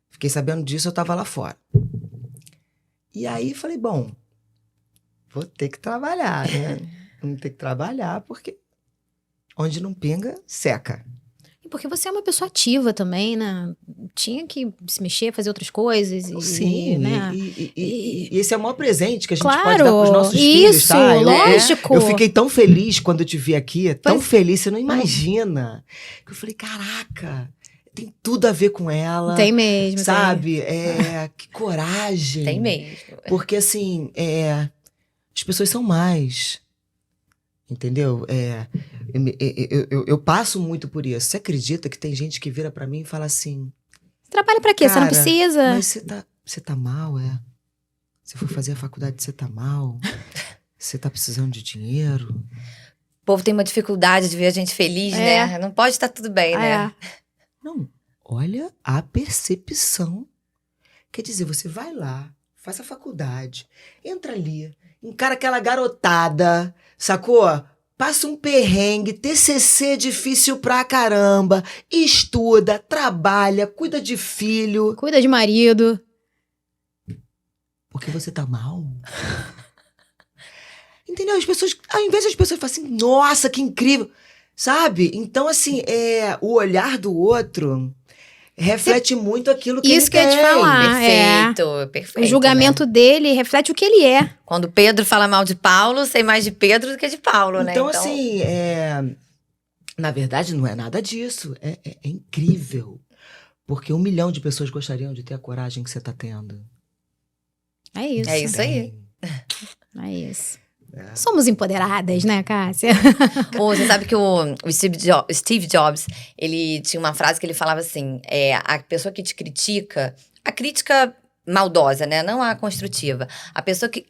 Speaker 3: Fiquei sabendo disso, eu tava lá fora. E aí, falei, bom, vou ter que trabalhar, né? Vou ter que trabalhar, porque onde não pinga, seca.
Speaker 1: E porque você é uma pessoa ativa também, né? Tinha que se mexer, fazer outras coisas.
Speaker 3: Sim,
Speaker 1: né?
Speaker 3: E esse é o maior presente que a gente
Speaker 1: claro,
Speaker 3: pode dar pros nossos filhos,
Speaker 1: isso,
Speaker 3: tá?
Speaker 1: lógico.
Speaker 3: Eu fiquei tão feliz quando eu te vi aqui, tão feliz, você não imagina. Que eu falei, caraca, tem tudo a ver com ela.
Speaker 1: Tem mesmo.
Speaker 3: Sabe? Que coragem.
Speaker 2: Tem mesmo.
Speaker 3: Porque, assim, as pessoas são mais. Entendeu? Eu passo muito por isso. Você acredita que tem gente que vira pra mim e fala assim...
Speaker 1: Trabalha pra quê?
Speaker 3: Cara,
Speaker 1: você não precisa?
Speaker 3: Mas você tá mal, Você foi fazer a faculdade, você tá mal? Você tá precisando de dinheiro?
Speaker 2: O povo tem uma dificuldade de ver a gente feliz, né? Não pode estar tudo bem, né?
Speaker 3: Não, olha a percepção. Quer dizer, você vai lá, faz a faculdade, entra ali, encara aquela garotada, sacou? Passa um perrengue, TCC difícil pra caramba, estuda, trabalha, cuida de filho.
Speaker 1: Cuida de marido.
Speaker 3: Porque você tá mal? Entendeu? As pessoas, ao invés das pessoas falarem assim, nossa, que incrível, sabe? Então, assim, o olhar do outro reflete muito aquilo que ele tem.
Speaker 1: Isso que eu ia te falar.
Speaker 2: Perfeito.
Speaker 1: O julgamento dele reflete o que ele é.
Speaker 2: Quando Pedro fala mal de Paulo, sei mais de Pedro do que de Paulo, né?
Speaker 3: Então, assim, na verdade, não é nada disso. É incrível. Porque 1 milhão de pessoas gostariam de ter a coragem que você tá tendo.
Speaker 1: É isso.
Speaker 2: É isso aí.
Speaker 1: É isso. Somos empoderadas, né, Cássia?
Speaker 2: Você sabe que o Steve Jobs, ele tinha uma frase que ele falava assim, a pessoa que te critica, a crítica maldosa, né, não a construtiva, a pessoa que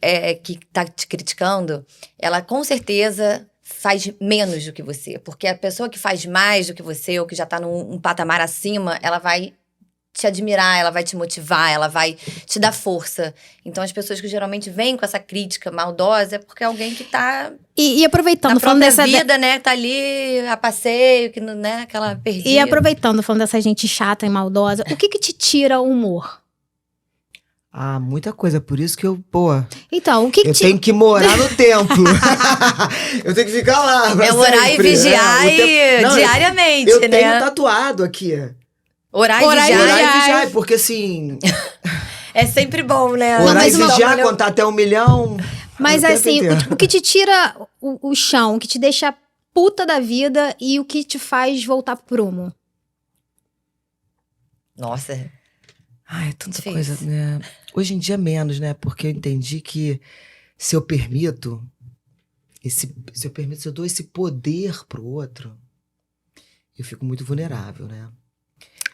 Speaker 2: tá te criticando, ela com certeza faz menos do que você, porque a pessoa que faz mais do que você, ou que já tá num patamar acima, ela vai te admirar, ela vai te motivar, ela vai te dar força. Então, as pessoas que geralmente vêm com essa crítica maldosa é porque é alguém que tá...
Speaker 1: E aproveitando,
Speaker 2: na
Speaker 1: falando
Speaker 2: própria
Speaker 1: dessa...
Speaker 2: vida, né? Tá ali a passeio, que, né? Aquela perdida.
Speaker 1: E aproveitando, falando dessa gente chata e maldosa, o que te tira o humor?
Speaker 3: Muita coisa. Por isso que eu,
Speaker 1: Então, o que
Speaker 3: eu tenho que morar no templo. Eu tenho que ficar lá.
Speaker 2: Orar e vigiar diariamente,
Speaker 3: eu
Speaker 2: né?
Speaker 3: tenho tatuado aqui.
Speaker 2: Orar e
Speaker 1: Orar e
Speaker 2: vigiar.
Speaker 3: Orar e
Speaker 1: vigiar.
Speaker 3: vigiar, porque assim,
Speaker 2: É sempre bom, né?
Speaker 3: orar
Speaker 1: mas
Speaker 3: e
Speaker 1: uma-
Speaker 3: vigiar, contar até 1 milhão.
Speaker 1: Mas
Speaker 3: o tempo
Speaker 1: assim,
Speaker 3: inteiro.
Speaker 1: o que te tira o chão, o que te deixa puta da vida e o que te faz voltar pro prumo?
Speaker 2: Nossa,
Speaker 3: Ai, é tanta
Speaker 2: Difícil.
Speaker 3: coisa, né? Hoje em dia menos, né? Porque eu entendi que se eu permito, se eu dou esse poder pro outro, eu fico muito vulnerável, né?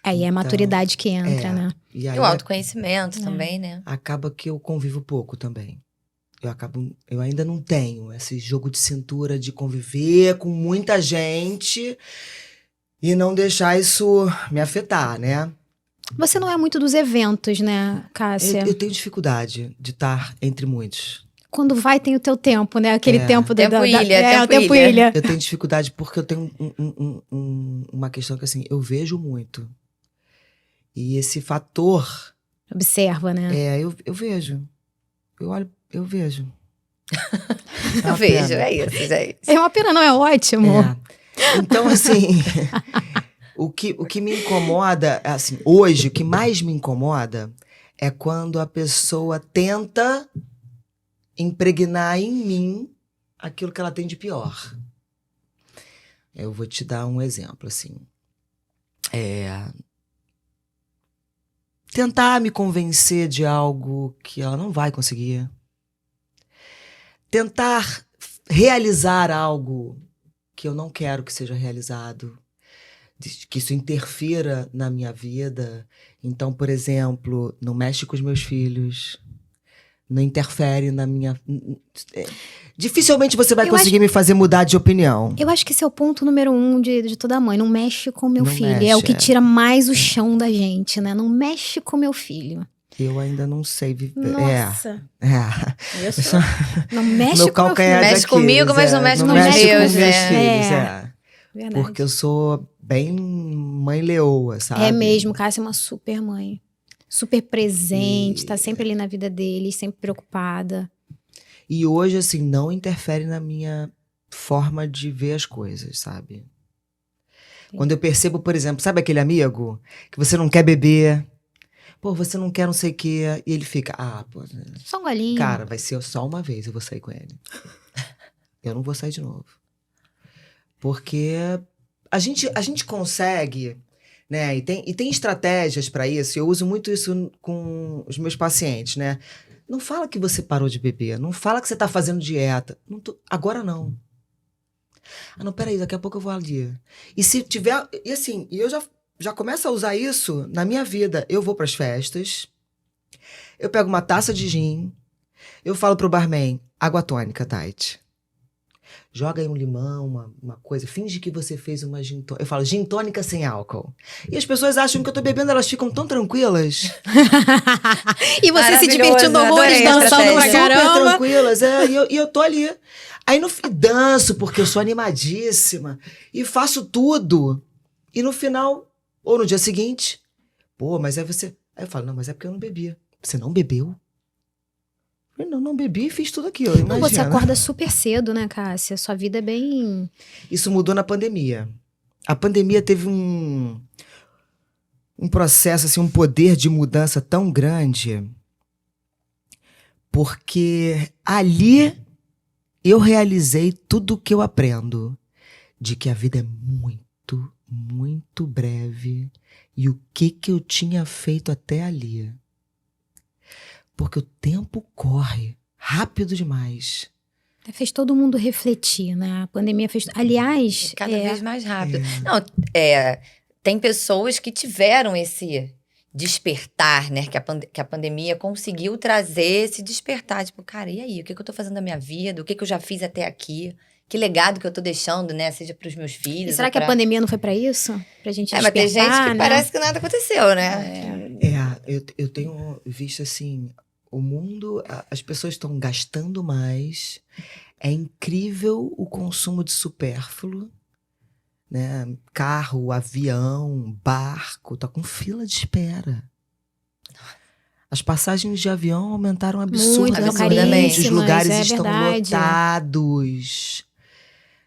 Speaker 1: Aí é a
Speaker 3: Então,
Speaker 1: maturidade que entra,
Speaker 3: é.
Speaker 1: né?
Speaker 3: E aí
Speaker 2: e o autoconhecimento
Speaker 1: É.
Speaker 2: também, né?
Speaker 3: acaba que eu convivo pouco também. Eu ainda não tenho esse jogo de cintura de conviver com muita gente e não deixar isso me afetar, né?
Speaker 1: Você não é muito dos eventos, né, Cássia?
Speaker 3: Eu tenho dificuldade de estar entre muitos.
Speaker 1: Quando vai, tem o teu tempo, né? Aquele
Speaker 3: É.
Speaker 1: tempo
Speaker 2: Tempo ilha,
Speaker 1: o
Speaker 2: tempo
Speaker 1: tempo
Speaker 2: ilha.
Speaker 1: ilha.
Speaker 3: Eu tenho dificuldade porque eu tenho uma questão que, assim, eu vejo muito. E esse fator,
Speaker 1: Observa, né?
Speaker 3: eu vejo. Eu olho, eu vejo. É
Speaker 2: Eu
Speaker 3: uma
Speaker 2: vejo,
Speaker 3: pena.
Speaker 2: é isso, gente.
Speaker 1: É uma pena, não, é ótimo.
Speaker 3: É. Então, assim, o que me incomoda, assim, hoje, o que mais me incomoda é quando a pessoa tenta impregnar em mim aquilo que ela tem de pior. Eu vou te dar um exemplo, assim. Tentar me convencer de algo que ela não vai conseguir. Tentar realizar algo que eu não quero que seja realizado. Que isso interfira na minha vida. Então, por exemplo, não mexe com os meus filhos. Não interfere na minha... Dificilmente você vai
Speaker 1: Eu
Speaker 3: conseguir me fazer mudar de opinião.
Speaker 1: Eu acho que esse é o ponto número 1 de toda mãe. Não mexe com meu
Speaker 3: Não
Speaker 1: filho.
Speaker 3: mexe,
Speaker 1: É o que
Speaker 3: é.
Speaker 1: tira mais o chão da gente, né? Não mexe com meu filho.
Speaker 3: Eu ainda não sei viver.
Speaker 1: Nossa.
Speaker 2: Eu sou.
Speaker 1: Não mexe
Speaker 3: Meu
Speaker 1: com meu
Speaker 3: calcanhar
Speaker 1: filho.
Speaker 3: de
Speaker 2: Mexe comigo,
Speaker 3: Aquiles,
Speaker 2: mas não mexe
Speaker 1: com os
Speaker 3: mexe
Speaker 1: meus,
Speaker 3: com meus
Speaker 2: né?
Speaker 3: filhos,
Speaker 1: É. Verdade.
Speaker 3: Porque eu sou bem mãe leoa, sabe?
Speaker 1: É mesmo, Cássia é uma super mãe. Super presente, tá sempre ali na vida deles, sempre preocupada.
Speaker 3: E hoje, assim, não interfere na minha forma de ver as coisas, sabe? Quando eu percebo, por exemplo, sabe aquele amigo que você não quer beber? Pô, você não quer não sei o quê. E ele fica, pô,
Speaker 1: Só um golinho.
Speaker 3: cara, vai ser só uma vez eu vou sair com ele. Eu não vou sair de novo. Porque a gente consegue, né? E tem estratégias para isso. Eu uso muito isso com os meus pacientes, né? Não fala que você parou de beber. Não fala que você tá fazendo dieta. Agora não. Não, peraí, daqui a pouco eu vou ali. E se tiver... E assim, eu já começo a usar isso na minha vida. Eu vou pras festas, eu pego uma taça de gin, eu falo pro barman, água tônica, Tati. Joga aí um limão, uma coisa. Finge que você fez uma gin tônica. Eu falo, gin tônica sem álcool. E as pessoas acham que eu tô bebendo, elas ficam tão tranquilas.
Speaker 1: E você se divertindo
Speaker 2: Maravilhoso,
Speaker 1: horrores,
Speaker 2: adorei a
Speaker 1: dançando pra
Speaker 2: estratégia.
Speaker 3: Super
Speaker 1: caramba.
Speaker 3: tranquilas, e eu tô ali. Aí danço, porque eu sou animadíssima. E faço tudo. E no final, ou no dia seguinte, pô, mas aí você... Aí eu falo, não, mas é porque eu não bebia. Você não bebeu? Eu falei, não bebi e fiz tudo aquilo,
Speaker 1: Não, você
Speaker 3: imagina.
Speaker 1: acorda super cedo, né, Cássia? Sua vida é bem...
Speaker 3: Isso mudou na pandemia. A pandemia teve um processo, assim, um poder de mudança tão grande, porque ali eu realizei tudo o que eu aprendo, de que a vida é muito, muito breve e o que eu tinha feito até ali. Porque o tempo corre rápido demais.
Speaker 1: Fez todo mundo refletir, né? A pandemia fez... Aliás...
Speaker 2: Cada vez mais rápido. Não, tem pessoas que tiveram esse despertar, né? Que a pandemia conseguiu trazer esse despertar. Tipo, cara, e aí? O que eu tô fazendo da minha vida? O que eu já fiz até aqui? Que legado que eu tô deixando, né? Seja pros meus filhos.
Speaker 1: E será que a pandemia não foi pra isso? Pra gente despertar,
Speaker 2: mas tem gente que
Speaker 1: né?
Speaker 2: parece que nada aconteceu, né?
Speaker 3: Eu tenho visto assim, o mundo, as pessoas estão gastando mais, é incrível o consumo de supérfluo, né? Carro, avião, barco, tá com fila de espera. As passagens de avião aumentaram absurdamente,
Speaker 2: caríssimas,
Speaker 3: os lugares
Speaker 1: é
Speaker 3: estão
Speaker 1: verdade.
Speaker 3: lotados,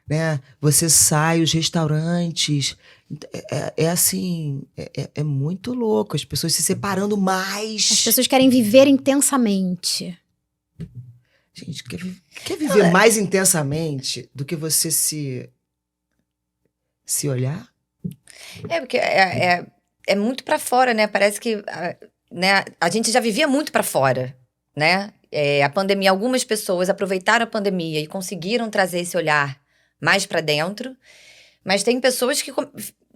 Speaker 3: né? Você sai, os restaurantes, É assim, é muito louco. As pessoas se separando mais.
Speaker 1: As pessoas querem viver intensamente.
Speaker 3: Gente, quer viver mais intensamente do que você se olhar?
Speaker 2: Porque é muito pra fora, né? Parece que né, a gente já vivia muito pra fora, né? A pandemia, algumas pessoas aproveitaram a pandemia e conseguiram trazer esse olhar mais pra dentro, mas tem pessoas que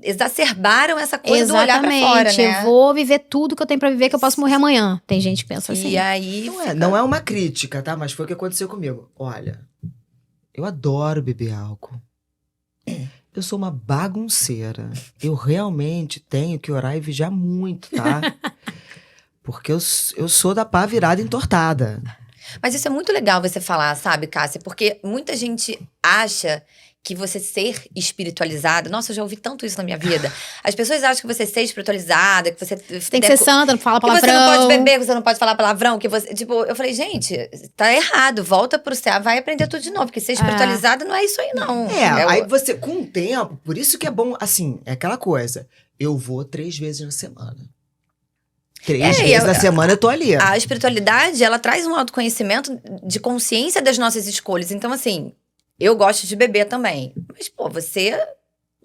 Speaker 2: exacerbaram essa coisa do olhar pra fora, né?
Speaker 1: Eu vou viver tudo que eu tenho pra viver, que eu posso morrer amanhã. Tem gente que pensa assim.
Speaker 2: E aí
Speaker 3: não é uma crítica, tá? Mas foi o que aconteceu comigo. Olha, eu adoro beber álcool. Eu sou uma bagunceira. Eu realmente tenho que orar e vigiar muito, tá? Porque eu sou da pá virada entortada.
Speaker 2: Mas isso é muito legal você falar, sabe, Cássia? Porque muita gente acha que você ser espiritualizada... Nossa, eu já ouvi tanto isso na minha vida. As pessoas acham que você ser espiritualizada, que você...
Speaker 1: Tem que ser santa, não fala palavrão.
Speaker 2: Que você não pode beber, que você não pode falar palavrão, que você... Tipo, eu falei, gente, tá errado. Volta pro céu, vai aprender tudo de novo. Porque ser espiritualizada não é isso aí, não.
Speaker 3: Aí você, com o tempo... Por isso que é bom, assim, é aquela coisa. Eu vou 3 vezes na semana. 3 vezes na semana eu tô ali.
Speaker 2: A espiritualidade, ela traz um autoconhecimento de consciência das nossas escolhas. Então, assim... Eu gosto de beber também. Mas, pô, você...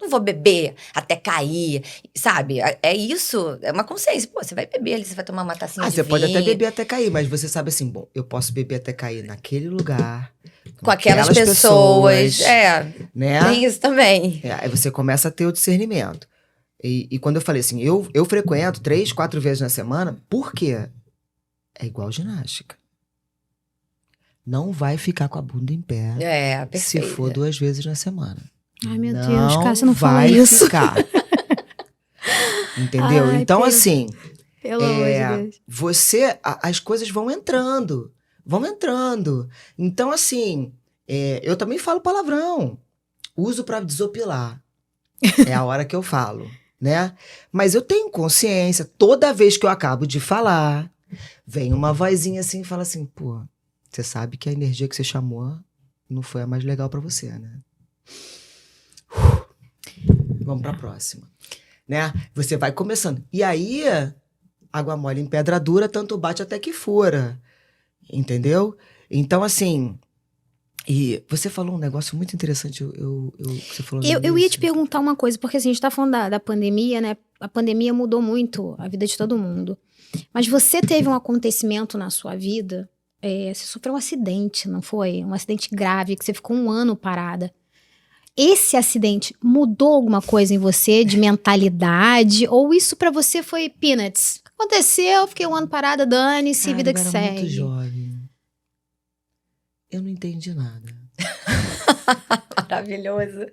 Speaker 2: Não vou beber até cair, sabe? É isso, é uma consciência. Pô, você vai beber ali, você vai tomar uma tacinha de
Speaker 3: você
Speaker 2: vinho.
Speaker 3: pode até beber até cair, mas você sabe assim, bom, eu posso beber até cair naquele lugar.
Speaker 2: Com aquelas pessoas.
Speaker 3: Né?
Speaker 2: Tem isso também.
Speaker 3: Aí você começa a ter o discernimento. E quando eu falei assim, eu frequento 3, 4 vezes na semana, por quê? É igual ginástica. Não vai ficar com a bunda em pé
Speaker 2: Perfeito.
Speaker 3: se for 2 vezes na semana.
Speaker 1: Ai, meu Deus, cara, você não fala
Speaker 3: vai
Speaker 1: isso.
Speaker 3: Ficar. Entendeu?
Speaker 1: Ai,
Speaker 3: então, assim,
Speaker 1: pelo amor de Deus.
Speaker 3: as coisas vão entrando. Vão entrando. Então, assim, eu também falo palavrão. Uso pra desopilar. É a hora que eu falo, né? Mas eu tenho consciência, toda vez que eu acabo de falar, vem uma vozinha assim e fala assim, pô, você sabe que a energia que você chamou não foi a mais legal pra você, né? Vamos pra próxima. Né? Você vai começando. E aí, água mole em pedra dura, tanto bate até que fura. Entendeu? Então, assim... E você falou um negócio muito interessante. Você falou
Speaker 1: eu ia te perguntar uma coisa, porque assim, a gente tá falando da pandemia, né? A pandemia mudou muito a vida de todo mundo. Mas você teve um acontecimento na sua vida... você sofreu um acidente, não foi? Um acidente grave, que você ficou 1 ano parada. Esse acidente mudou alguma coisa em você, de mentalidade? Ou isso pra você foi peanuts? Aconteceu, fiquei 1 ano parada, dane-se, vida que
Speaker 3: eu era
Speaker 1: segue.
Speaker 3: muito jovem. Eu não entendi nada.
Speaker 2: Maravilhoso.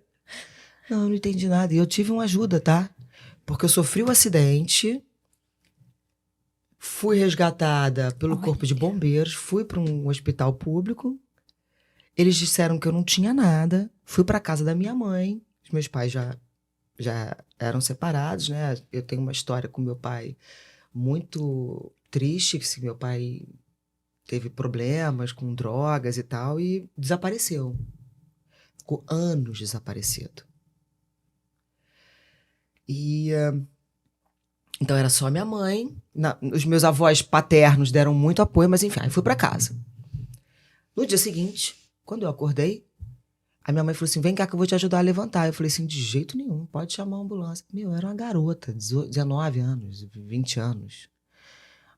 Speaker 3: Não, eu não entendi nada. E eu tive uma ajuda, tá? Porque eu sofri um acidente... Fui resgatada pelo Corpo de Bombeiros, fui para um hospital público. Eles disseram que eu não tinha nada. Fui para casa da minha mãe. Os meus pais já eram separados, né? Eu tenho uma história com meu pai muito triste, que meu pai teve problemas com drogas e tal, e desapareceu. Ficou anos desaparecido. E... Então era só minha mãe. Os meus avós paternos deram muito apoio, mas enfim, aí fui pra casa. No dia seguinte, quando eu acordei, a minha mãe falou assim, vem cá que eu vou te ajudar a levantar. Eu falei assim, de jeito nenhum, pode chamar a ambulância. Eu era uma garota, 19 anos, 20 anos.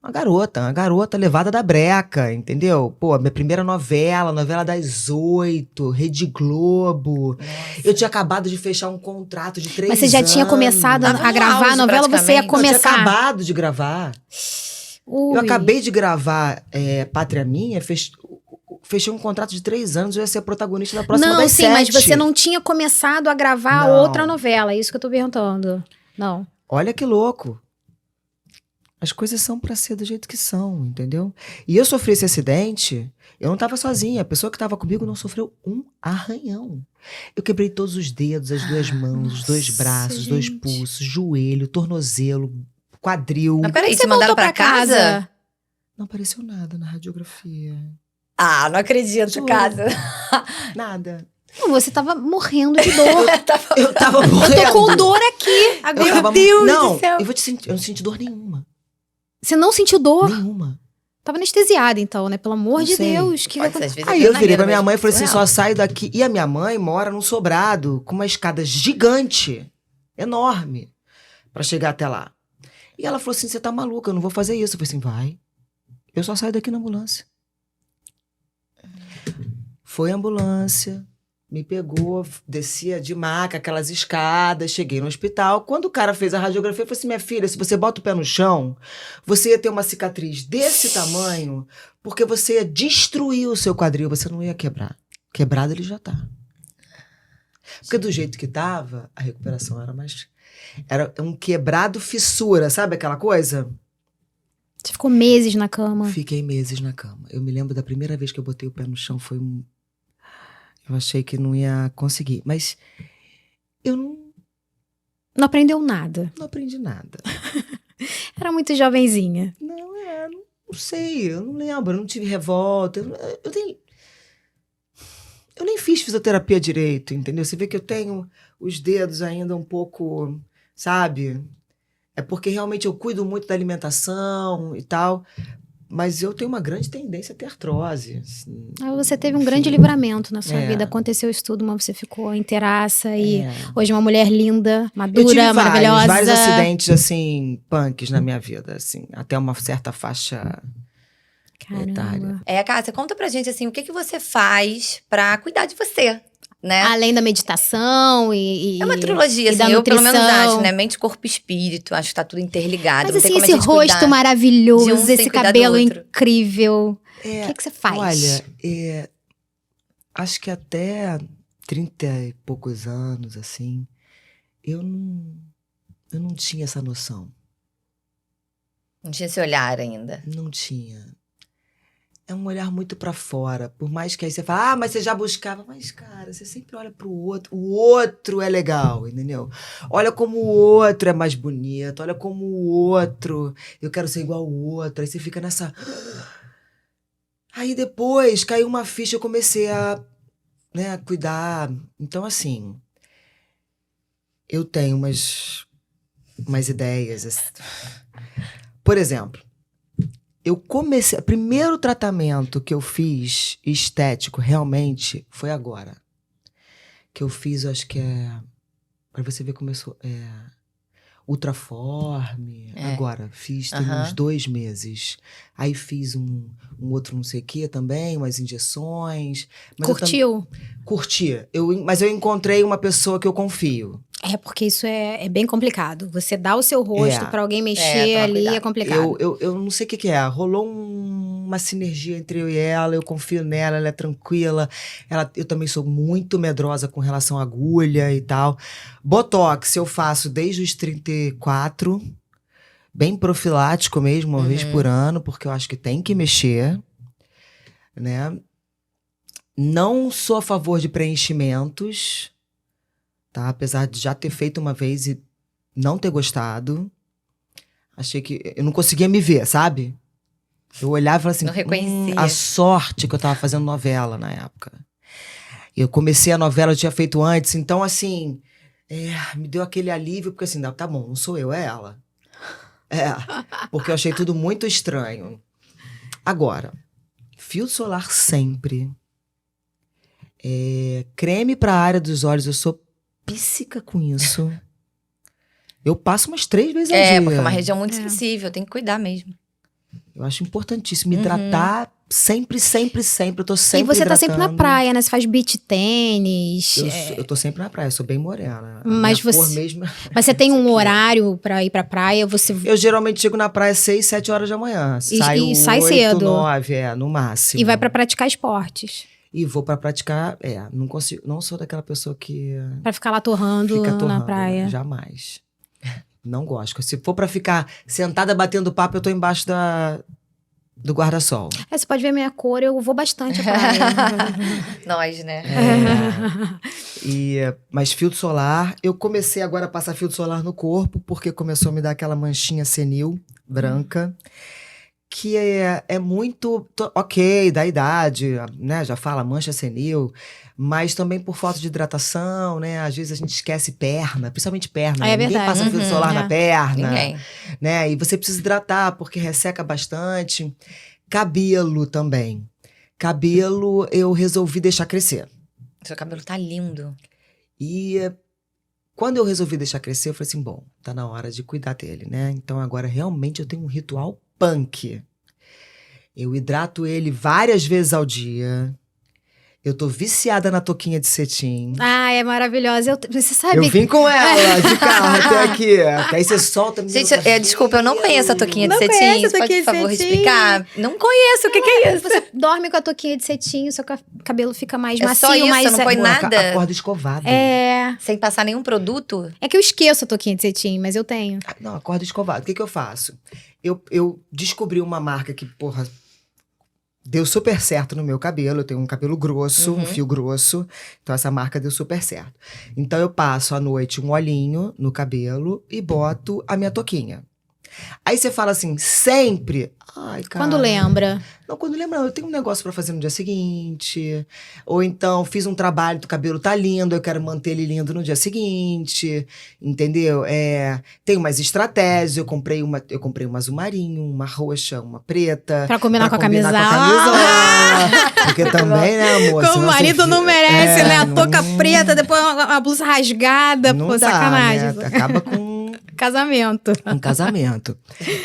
Speaker 3: Uma garota levada da breca, entendeu? Pô, minha primeira novela das 8, Rede Globo. Nossa. Eu tinha acabado de fechar um contrato de 3 anos.
Speaker 1: Mas você já tinha começado a gravar a novela ou você ia começar?
Speaker 3: Eu tinha acabado de gravar.
Speaker 1: Ui.
Speaker 3: Eu acabei de gravar Pátria Minha, fechei um contrato de 3 anos, eu ia ser a protagonista da próxima das 7.
Speaker 1: Não, sim, mas você não tinha começado a gravar outra novela, é isso que eu tô perguntando. Não.
Speaker 3: Olha que louco. As coisas são pra ser do jeito que são, entendeu? E eu sofri esse acidente, eu não tava sozinha. A pessoa que tava comigo não sofreu um arranhão. Eu quebrei todos os dedos, as 2 mãos, os 2 braços, os 2 pulsos, joelho, tornozelo, quadril.
Speaker 2: Mas peraí, te mandaram pra casa?
Speaker 3: Não apareceu nada na radiografia.
Speaker 2: Ah, não acredito,
Speaker 3: Juro.
Speaker 2: casa.
Speaker 3: Nada.
Speaker 1: Não, você tava morrendo de dor.
Speaker 3: Eu tava
Speaker 1: Eu
Speaker 3: morrendo.
Speaker 1: tô com dor aqui. Agora,
Speaker 3: Meu
Speaker 2: Deus
Speaker 3: não,
Speaker 2: do céu.
Speaker 3: eu não senti dor nenhuma.
Speaker 1: você não sentiu dor?
Speaker 3: Nenhuma.
Speaker 1: Tava anestesiada, então, né? Pelo amor
Speaker 3: Não
Speaker 1: de
Speaker 3: sei.
Speaker 1: Deus. Que
Speaker 2: Pode ser, às vezes,
Speaker 3: Aí eu virei
Speaker 2: adrenalina
Speaker 3: pra minha
Speaker 2: mesmo,
Speaker 3: mãe e falei assim,
Speaker 2: surreal.
Speaker 3: só saio daqui. E a minha mãe mora num sobrado com uma escada gigante, enorme, pra chegar até lá. E ela falou assim, você tá maluca, eu não vou fazer isso. Eu falei assim, vai. Eu só saio daqui na ambulância. Foi a ambulância, me pegou, descia de maca, aquelas escadas, cheguei no hospital. Quando o cara fez a radiografia, eu falei assim, minha filha, se você bota o pé no chão, você ia ter uma cicatriz desse tamanho, porque você ia destruir o seu quadril, você não ia quebrar. Quebrado ele já tá. Porque do jeito que tava, a recuperação era mais... Era um quebrado fissura, sabe aquela coisa?
Speaker 1: Você ficou meses na cama.
Speaker 3: Fiquei meses na cama. Eu me lembro da primeira vez que eu botei o pé no chão, foi um... Eu achei que não ia conseguir, mas eu
Speaker 1: Não aprendeu nada.
Speaker 3: não aprendi nada.
Speaker 1: Era muito jovenzinha.
Speaker 3: Não sei, eu não lembro, eu não tive revolta. Eu nem fiz fisioterapia direito, entendeu? Você vê que eu tenho os dedos ainda um pouco, sabe? É porque realmente eu cuido muito da alimentação e tal, mas eu tenho uma grande tendência a ter artrose. Assim.
Speaker 1: Aí você teve um
Speaker 3: Enfim.
Speaker 1: grande livramento na sua
Speaker 3: É.
Speaker 1: vida. Aconteceu isso tudo, mas você ficou inteiraça e
Speaker 3: É.
Speaker 1: hoje uma mulher linda,
Speaker 3: Eu
Speaker 1: madura,
Speaker 3: tive
Speaker 1: maravilhosa.
Speaker 3: vários acidentes, assim, punks na minha vida, assim, até uma certa faixa etária.
Speaker 1: Caramba.
Speaker 2: Cássia, conta pra gente, assim, o que você faz pra cuidar de você, né?
Speaker 1: Além da meditação e
Speaker 2: É uma trilogia,
Speaker 1: e da
Speaker 2: assim, eu pelo menos
Speaker 1: nutrição.
Speaker 2: acho, né? Mente, corpo e espírito, acho que tá tudo interligado.
Speaker 1: Mas
Speaker 2: não tem
Speaker 1: assim,
Speaker 2: como a
Speaker 1: esse
Speaker 2: gente
Speaker 1: rosto
Speaker 2: cuidar
Speaker 1: maravilhoso,
Speaker 2: de um sem
Speaker 1: esse
Speaker 2: cuidar do
Speaker 1: cabelo
Speaker 2: outro.
Speaker 1: incrível. O que você faz?
Speaker 3: Olha, acho que até 30 e poucos anos, assim, eu não tinha essa noção.
Speaker 2: Não tinha esse olhar ainda.
Speaker 3: Não tinha. É um olhar muito pra fora. Por mais que aí você fala, mas você já buscava. Mas, cara, você sempre olha pro outro. O outro é legal, entendeu? Olha como o outro é mais bonito. Olha como o outro... Eu quero ser igual ao outro. Aí você fica nessa... Aí depois caiu uma ficha, eu comecei a cuidar. Então, assim... Eu tenho umas ideias. Assim. Por exemplo, eu comecei... O primeiro tratamento que eu fiz estético, realmente, foi agora. Que eu fiz, eu acho que pra você ver como eu sou... Ultraforme. Agora, fiz tem uns 2 meses. Aí fiz um outro não sei o que também, umas injeções. Mas
Speaker 1: Curtiu?
Speaker 3: Curti. Mas eu encontrei uma pessoa que eu confio.
Speaker 1: É, porque isso é bem complicado. Você dá o seu rosto pra alguém mexer
Speaker 2: toma
Speaker 1: ali,
Speaker 2: cuidado.
Speaker 1: é complicado.
Speaker 3: Eu não sei o que é. Rolou uma sinergia entre eu e ela, eu confio nela, ela é tranquila. Eu também sou muito medrosa com relação à agulha e tal. Botox eu faço desde os 34, bem profilático mesmo, uma vez por ano, porque eu acho que tem que mexer, né? Não sou a favor de preenchimentos, tá? Apesar de já ter feito uma vez e não ter gostado. Achei que... Eu não conseguia me ver, sabe? Eu olhava e falava assim...
Speaker 2: Não reconhecia.
Speaker 3: A sorte que eu tava fazendo novela na época. Eu comecei a novela, eu tinha feito antes. Então, assim... me deu aquele alívio. Porque assim, tá bom, não sou eu, é ela. Porque eu achei tudo muito estranho. Agora, fio solar sempre. Creme pra área dos olhos. Eu sou píssica com isso. Eu passo umas 3 vezes ao dia.
Speaker 2: Porque é uma região muito sensível, tem que cuidar mesmo.
Speaker 3: Eu acho importantíssimo me hidratar sempre, sempre, sempre. Eu tô sempre
Speaker 1: E você tá sempre na
Speaker 3: hidratando.
Speaker 1: praia, né? Você faz beach tênis.
Speaker 3: Eu tô sempre na praia, eu sou bem morena.
Speaker 1: Mas
Speaker 3: Minha cor
Speaker 1: você-
Speaker 3: mesmo...
Speaker 1: Mas você tem
Speaker 3: Isso
Speaker 1: um
Speaker 3: aqui.
Speaker 1: horário pra ir pra praia? Você
Speaker 3: Eu geralmente chego na praia às 6, 7 horas da manhã.
Speaker 1: E sai
Speaker 3: 8,
Speaker 1: cedo.
Speaker 3: 9, no máximo.
Speaker 1: e vai pra praticar esportes?
Speaker 3: E vou pra praticar, não consigo, não sou daquela pessoa que
Speaker 1: Pra ficar lá torrando,
Speaker 3: fica torrando,
Speaker 1: na praia?
Speaker 3: jamais. Não gosto. Se for pra ficar sentada batendo papo, eu tô embaixo do guarda-sol.
Speaker 1: Você pode ver a minha cor, eu vou bastante à praia.
Speaker 2: Nós, né?
Speaker 3: Mas filtro solar, eu comecei agora a passar filtro solar no corpo, porque começou a me dar aquela manchinha senil, branca. que é muito ok, da idade, né? Já fala mancha senil, mas também por falta de hidratação, né? Às vezes a gente esquece perna, principalmente perna.
Speaker 1: É
Speaker 3: Ninguém
Speaker 1: verdade.
Speaker 3: passa filtro
Speaker 2: Uhum,
Speaker 3: solar na perna,
Speaker 2: Ninguém.
Speaker 3: né? E você precisa hidratar porque resseca bastante. Cabelo também. Cabelo eu resolvi deixar crescer.
Speaker 2: Seu cabelo tá lindo.
Speaker 3: E quando eu resolvi deixar crescer, eu falei assim, bom, tá na hora de cuidar dele, né? Então agora realmente eu tenho um ritual punk. Eu hidrato ele várias vezes ao dia. Eu tô viciada na touquinha de cetim.
Speaker 1: Ah, é maravilhosa. Você sabe.
Speaker 3: Eu vim com ela de carro até aqui. Que aí você solta... menino,
Speaker 2: Gente,
Speaker 3: tá
Speaker 2: desculpa, eu não conheço a touquinha de
Speaker 1: Não
Speaker 2: cetim.
Speaker 1: conhece a
Speaker 2: Você
Speaker 1: touquinha
Speaker 2: pode,
Speaker 1: de
Speaker 2: por favor,
Speaker 1: cetim?
Speaker 2: explicar? Não conheço, o que é isso?
Speaker 1: Você dorme com a touquinha de cetim, seu cabelo fica mais
Speaker 2: É
Speaker 1: macio,
Speaker 2: só isso,
Speaker 1: mais.
Speaker 2: não põe nada?
Speaker 3: Acorda escovado.
Speaker 1: É
Speaker 2: Sem passar nenhum produto?
Speaker 1: que eu esqueço a touquinha de cetim, mas eu tenho.
Speaker 3: Não, acorda escovado. O que eu faço? Eu descobri uma marca que, porra, deu super certo no meu cabelo. Eu tenho um cabelo grosso, um fio grosso. Então, essa marca deu super certo. Então, eu passo à noite um olhinho no cabelo e boto a minha touquinha. Aí você fala assim, sempre? Ai, cara.
Speaker 1: Quando lembra?
Speaker 3: Não, quando lembra, não. Eu tenho um negócio pra fazer no dia seguinte. Ou então, fiz um trabalho, o cabelo tá lindo, eu quero manter ele lindo no dia seguinte. Entendeu? Tenho umas estratégias. Eu comprei uma azul marinho, uma roxa, uma preta.
Speaker 1: Pra combinar com a
Speaker 3: combinar
Speaker 1: camisola.
Speaker 3: com a camisola. Porque também, né, amor?
Speaker 1: Como o
Speaker 3: senão
Speaker 1: marido
Speaker 3: você
Speaker 1: não
Speaker 3: fica-
Speaker 1: merece, né? A
Speaker 3: não-
Speaker 1: touca preta, depois uma blusa rasgada.
Speaker 3: não
Speaker 1: Pô,
Speaker 3: dá,
Speaker 1: sacanagem.
Speaker 3: né? Acaba com
Speaker 1: Casamento.
Speaker 3: um casamento.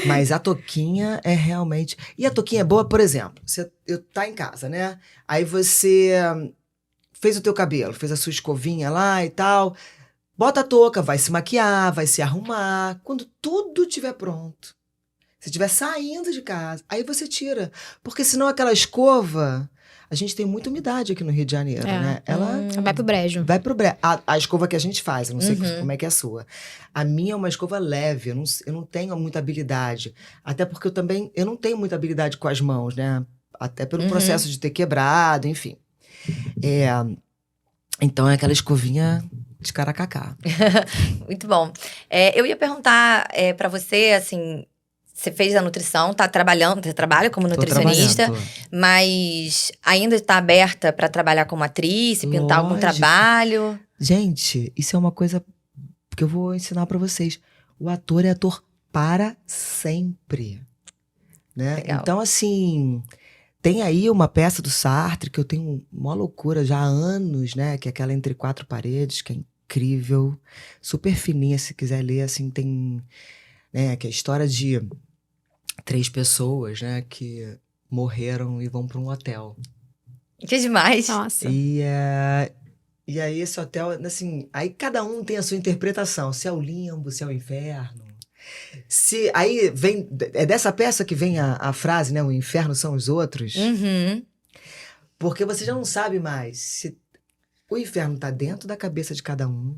Speaker 3: Mas a touquinha é realmente... E a touquinha é boa, por exemplo, você tá em casa, né? Aí você fez o teu cabelo, fez a sua escovinha lá e tal. Bota a touca, vai se maquiar, vai se arrumar. Quando tudo estiver pronto, se estiver saindo de casa, aí você tira. Porque senão aquela escova... A gente tem muita umidade aqui no Rio de Janeiro, né? Ela
Speaker 1: Vai pro brejo.
Speaker 3: vai pro brejo. A escova que a gente faz, eu não sei como é que é a sua. A minha é uma escova leve, eu não tenho muita habilidade. Até porque eu não tenho muita habilidade com as mãos, né? Até pelo processo de ter quebrado, enfim. Então é aquela escovinha de caracacá.
Speaker 2: Muito bom. Eu ia perguntar pra você, assim... Você fez a nutrição, tá trabalhando, você trabalha como nutricionista, mas ainda está aberta para trabalhar como atriz, se pintar algum
Speaker 3: Lógico.
Speaker 2: trabalho?
Speaker 3: Gente, isso é uma coisa que eu vou ensinar pra vocês. O ator é ator para sempre, né?
Speaker 2: Legal.
Speaker 3: Então, assim, tem aí uma peça do Sartre que eu tenho uma loucura já há anos, né? Que é aquela Entre Quatro Paredes, que é incrível, super fininha, se quiser ler, assim, tem... Né, que é a história de 3 pessoas, né, que morreram e vão para um hotel.
Speaker 2: Que demais.
Speaker 1: Nossa.
Speaker 3: E aí esse hotel, assim, aí cada um tem a sua interpretação. Se é o limbo, se é o inferno. Aí vem, é dessa peça que vem a frase, né, o inferno são os outros. Porque você já não sabe mais se o inferno tá dentro da cabeça de cada um,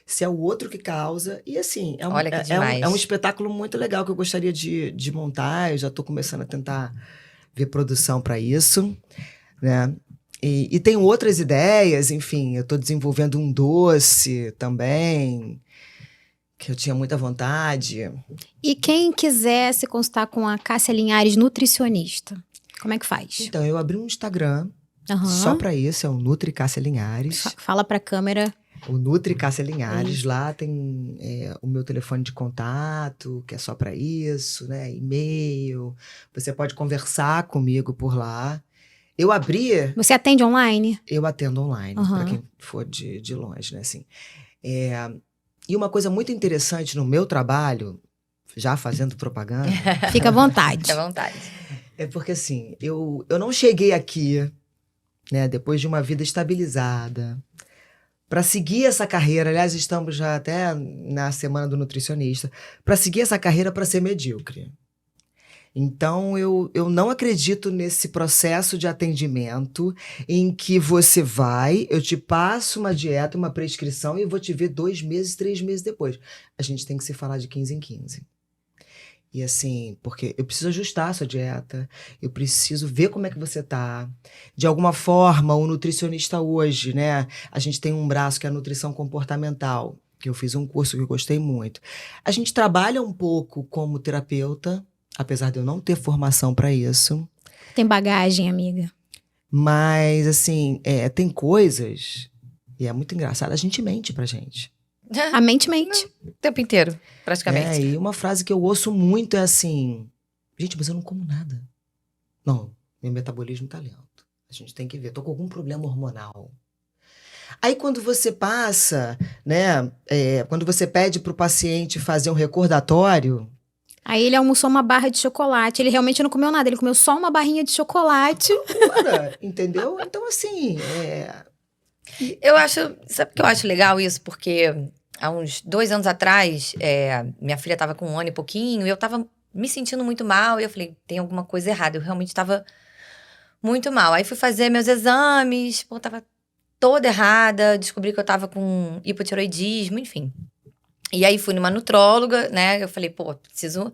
Speaker 3: se é o outro que causa. E assim,
Speaker 2: Olha que demais.
Speaker 3: é um espetáculo muito legal que eu gostaria de montar. Eu já tô começando a tentar ver produção para isso, né? E tenho outras ideias, enfim, eu tô desenvolvendo um doce também, que eu tinha muita vontade.
Speaker 1: E quem quiser se consultar com a Cássia Linhares, nutricionista, como é que faz?
Speaker 3: Então, eu abri um Instagram
Speaker 1: Aham.
Speaker 3: só para isso, é o Nutri Cássia Linhares.
Speaker 1: Fala pra câmera.
Speaker 3: O Nutri Cássia Linhares, lá tem o meu telefone de contato, que é só para isso, né? E-mail. Você pode conversar comigo por lá. Eu abri,
Speaker 1: Você atende online?
Speaker 3: eu atendo online,
Speaker 1: Uhum.
Speaker 3: para quem for de longe, né? Assim. E uma coisa muito interessante no meu trabalho, já fazendo propaganda,
Speaker 1: Fica à vontade.
Speaker 2: Fique à vontade.
Speaker 3: é porque assim, eu não cheguei aqui, né, depois de uma vida estabilizada, para seguir essa carreira. Aliás, estamos já até na semana do nutricionista, para seguir essa carreira para ser medíocre. Então, eu não acredito nesse processo de atendimento em que você vai, eu te passo uma dieta, uma prescrição e vou te ver 2 meses, 3 meses depois. A gente tem que se falar de 15 em 15. E assim, porque eu preciso ajustar a sua dieta, eu preciso ver como é que você tá. De alguma forma, o nutricionista hoje, né? A gente tem um braço que é a nutrição comportamental, que eu fiz um curso que eu gostei muito. A gente trabalha um pouco como terapeuta, apesar de eu não ter formação para isso.
Speaker 1: Tem bagagem, amiga.
Speaker 3: Mas, assim, tem coisas, e é muito engraçado, a gente mente pra gente.
Speaker 1: A mente mente.
Speaker 2: O tempo inteiro, praticamente.
Speaker 3: E uma frase que eu ouço muito é assim, gente, mas eu não como nada. Não, meu metabolismo tá lento. A gente tem que ver, tô com algum problema hormonal. Aí quando você passa, né, quando você pede pro paciente fazer um recordatório...
Speaker 1: Aí ele almoçou uma barra de chocolate. Ele realmente não comeu nada. Ele comeu só uma barrinha de chocolate.
Speaker 3: Agora, entendeu? Então, assim...
Speaker 2: Eu acho... Sabe o que eu acho legal isso? Porque há uns 2 anos atrás, minha filha tava com 1 ano e pouquinho, e eu tava me sentindo muito mal. E eu falei, tem alguma coisa errada. Eu realmente tava muito mal. Aí fui fazer meus exames. Pô, tava toda errada. Descobri que eu tava com hipotiroidismo, enfim. E aí fui numa nutróloga, né? Eu falei, pô, preciso...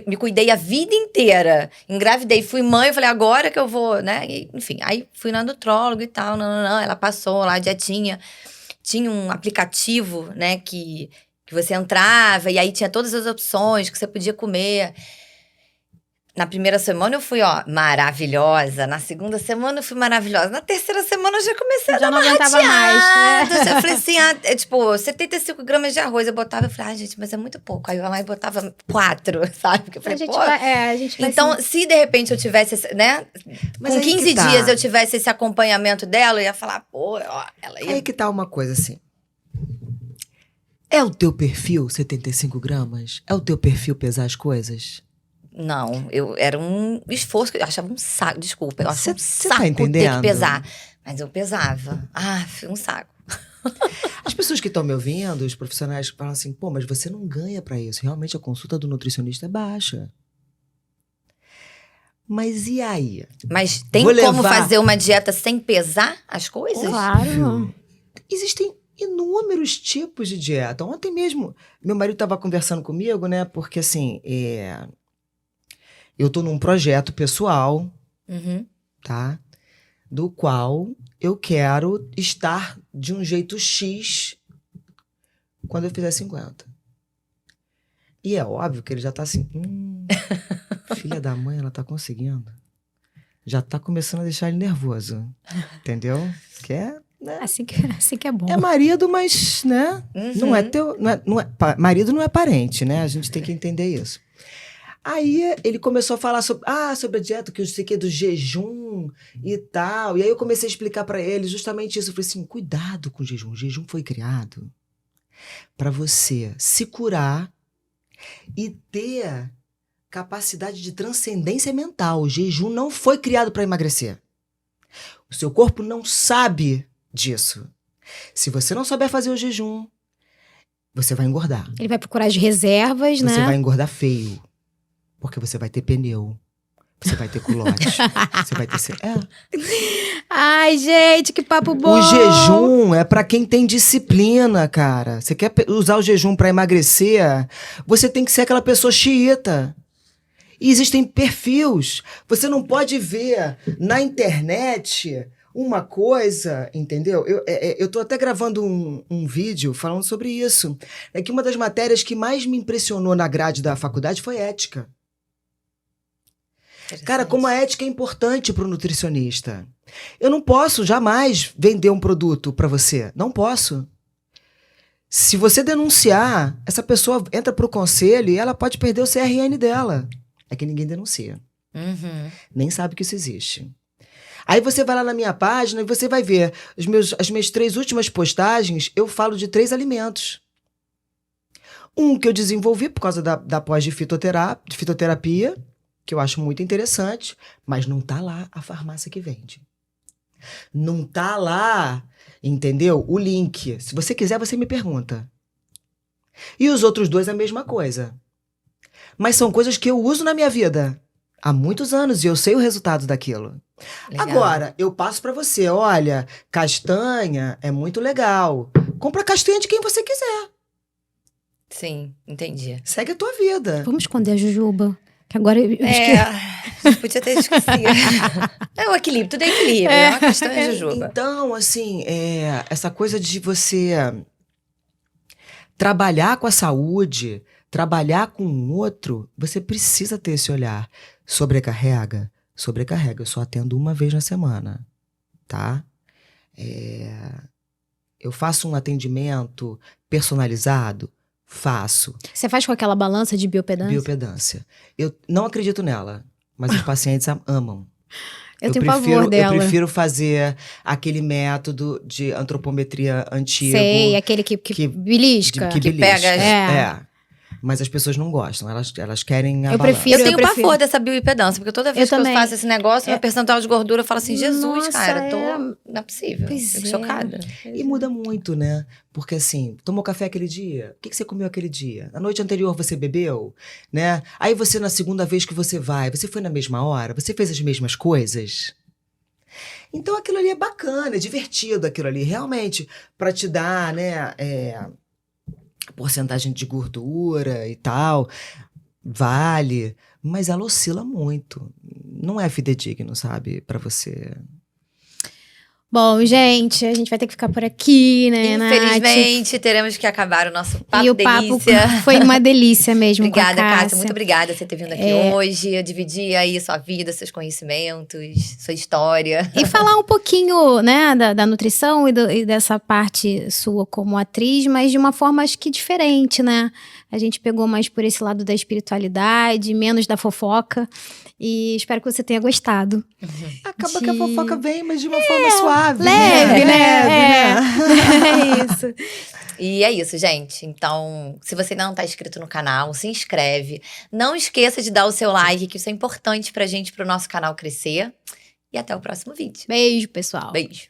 Speaker 2: Me cuidei a vida inteira. Engravidei, fui mãe, eu falei, agora que eu vou, né? E, enfim, aí fui na nutróloga e tal, não. Ela passou lá, já tinha um aplicativo, né? Que você entrava e aí tinha todas as opções que você podia comer. Na primeira semana eu fui, maravilhosa. Na segunda semana eu fui maravilhosa. Na terceira semana eu já comecei a dar uma
Speaker 1: aguentava mais, né?
Speaker 2: Eu falei assim, tipo, 75 gramas de arroz eu botava. Eu falei, gente, mas é muito pouco. Aí eu ia lá e botava 4, sabe? Porque eu falei,
Speaker 1: a gente vai
Speaker 2: então, se de repente eu tivesse, né?
Speaker 3: Mas
Speaker 2: com
Speaker 3: aí
Speaker 2: 15
Speaker 3: que tá.
Speaker 2: dias eu tivesse esse acompanhamento dela, eu ia falar, ela ia...
Speaker 3: Aí que tá uma coisa assim. É o teu perfil 75 gramas? É o teu perfil pesar as coisas?
Speaker 2: Não, era um esforço, eu achava um saco, desculpa, eu achava um
Speaker 3: Cê
Speaker 2: saco
Speaker 3: tá entendendo?
Speaker 2: ter que pesar. Mas eu pesava. Um saco.
Speaker 3: As pessoas que estão me ouvindo, os profissionais falam assim, pô, mas você não ganha pra isso. Realmente a consulta do nutricionista é baixa. Mas e aí?
Speaker 2: Mas tem
Speaker 3: Vou
Speaker 2: como
Speaker 3: levar-
Speaker 2: fazer uma dieta sem pesar as coisas?
Speaker 1: Claro.
Speaker 3: Existem inúmeros tipos de dieta. Ontem mesmo, meu marido estava conversando comigo, né? Porque assim, eu tô num projeto pessoal,
Speaker 2: Uhum.
Speaker 3: tá? Do qual eu quero estar de um jeito X quando eu fizer 50. E é óbvio que ele já tá assim, filha da mãe, ela tá conseguindo. Já tá começando a deixar ele nervoso. Entendeu? Que né?
Speaker 1: Assim que é bom.
Speaker 3: É marido, mas, né?
Speaker 2: Uhum.
Speaker 3: Não é teu. Marido não é parente, né? A gente tem que entender isso. Aí ele começou a falar sobre a dieta, que eu sei que é do jejum e tal. E aí eu comecei a explicar pra ele justamente isso. Eu falei assim: cuidado com o jejum. O jejum foi criado pra você se curar e ter capacidade de transcendência mental. O jejum não foi criado pra emagrecer. O seu corpo não sabe disso. Se você não souber fazer o jejum, você vai engordar.
Speaker 1: Ele vai procurar as reservas, né?
Speaker 3: Você vai engordar feio. Porque você vai ter pneu. Você vai ter culote. Você vai ter...
Speaker 1: Ai, gente, que papo bom!
Speaker 3: O jejum é pra quem tem disciplina, cara. Você quer usar o jejum pra emagrecer? Você tem que ser aquela pessoa xiita. E existem perfis. Você não pode ver na internet uma coisa, entendeu? Eu tô até gravando um vídeo falando sobre isso. É que uma das matérias que mais me impressionou na grade da faculdade foi ética. Cara, como a ética é importante para o nutricionista. Eu não posso jamais vender um produto para você. Não posso. Se você denunciar, essa pessoa entra pro conselho e ela pode perder o CRN dela. É que ninguém denuncia.
Speaker 2: Uhum.
Speaker 3: Nem sabe que isso existe. Aí você vai lá na minha página e você vai ver as minhas 3 últimas postagens, eu falo de 3 alimentos. Um que eu desenvolvi por causa da pós de fitoterapia, que eu acho muito interessante, mas não tá lá a farmácia que vende. Não tá lá, entendeu? O link. Se você quiser, você me pergunta. E os outros 2 a mesma coisa. Mas são coisas que eu uso na minha vida há muitos anos e eu sei o resultado daquilo.
Speaker 2: Legal.
Speaker 3: Agora, eu passo pra você, olha, castanha é muito legal. Compra castanha de quem você quiser.
Speaker 2: Sim, entendi.
Speaker 3: Segue a tua vida.
Speaker 1: Vamos esconder a jujuba. Que agora eu esqueci.
Speaker 2: Podia ter esquecido. É o equilíbrio, tudo é equilíbrio. É uma questão de jujuba.
Speaker 3: Então, assim, essa coisa de você trabalhar com a saúde, Trabalhar com o outro, você precisa ter esse olhar. Sobrecarrega? Sobrecarrega. Eu só atendo uma vez na semana, tá? Eu faço um atendimento personalizado? Faço.
Speaker 1: Você faz com aquela balança de biopedância?
Speaker 3: Biopedância. Eu não acredito nela, mas os pacientes amam.
Speaker 1: Eu tenho pavor dela.
Speaker 3: Eu prefiro fazer aquele método de antropometria antigo.
Speaker 1: Sei, aquele que belisca.
Speaker 3: Que
Speaker 2: pega.
Speaker 3: Mas as pessoas não gostam, elas querem a
Speaker 1: Eu
Speaker 3: balança.
Speaker 1: prefiro-
Speaker 2: Eu tenho pavor dessa bioimpedância, porque toda vez que
Speaker 1: também.
Speaker 2: eu faço esse negócio, meu percentual de gordura, eu falo assim, Jesus,
Speaker 1: Nossa,
Speaker 2: cara, não é possível.
Speaker 1: Pois
Speaker 2: Fico
Speaker 1: é.
Speaker 2: chocada.
Speaker 3: E muda muito, né? Porque assim, tomou café aquele dia? O que você comeu aquele dia? Na noite anterior você bebeu? Né? Aí você, na segunda vez que você foi na mesma hora? Você fez as mesmas coisas? Então aquilo ali é bacana, é divertido aquilo ali, realmente, pra te dar, né, porcentagem de gordura e tal, vale, mas ela oscila muito. Não é fidedigno, sabe, pra você.
Speaker 1: Bom, gente, a gente vai ter que ficar por aqui, né, Nath?
Speaker 2: Infelizmente, teremos que acabar o nosso papo
Speaker 1: E o papo
Speaker 2: delícia.
Speaker 1: foi uma delícia mesmo.
Speaker 2: Obrigada,
Speaker 1: com a
Speaker 2: Cássia. Muito obrigada por você ter vindo aqui hoje, dividir aí sua vida, seus conhecimentos, sua história.
Speaker 1: E falar um pouquinho, né, da nutrição e dessa parte sua como atriz, mas de uma forma, acho que diferente, né? A gente pegou mais por esse lado da espiritualidade, menos da fofoca. E espero que você tenha gostado.
Speaker 3: Acaba que a fofoca vem, mas de uma forma suave.
Speaker 1: Leve, né? É isso.
Speaker 2: E é isso, gente. Então, se você ainda não tá inscrito no canal, se inscreve. Não esqueça de dar o seu like, que isso é importante pra gente, pro nosso canal crescer. E até o próximo vídeo.
Speaker 1: Beijo, pessoal.
Speaker 2: Beijo.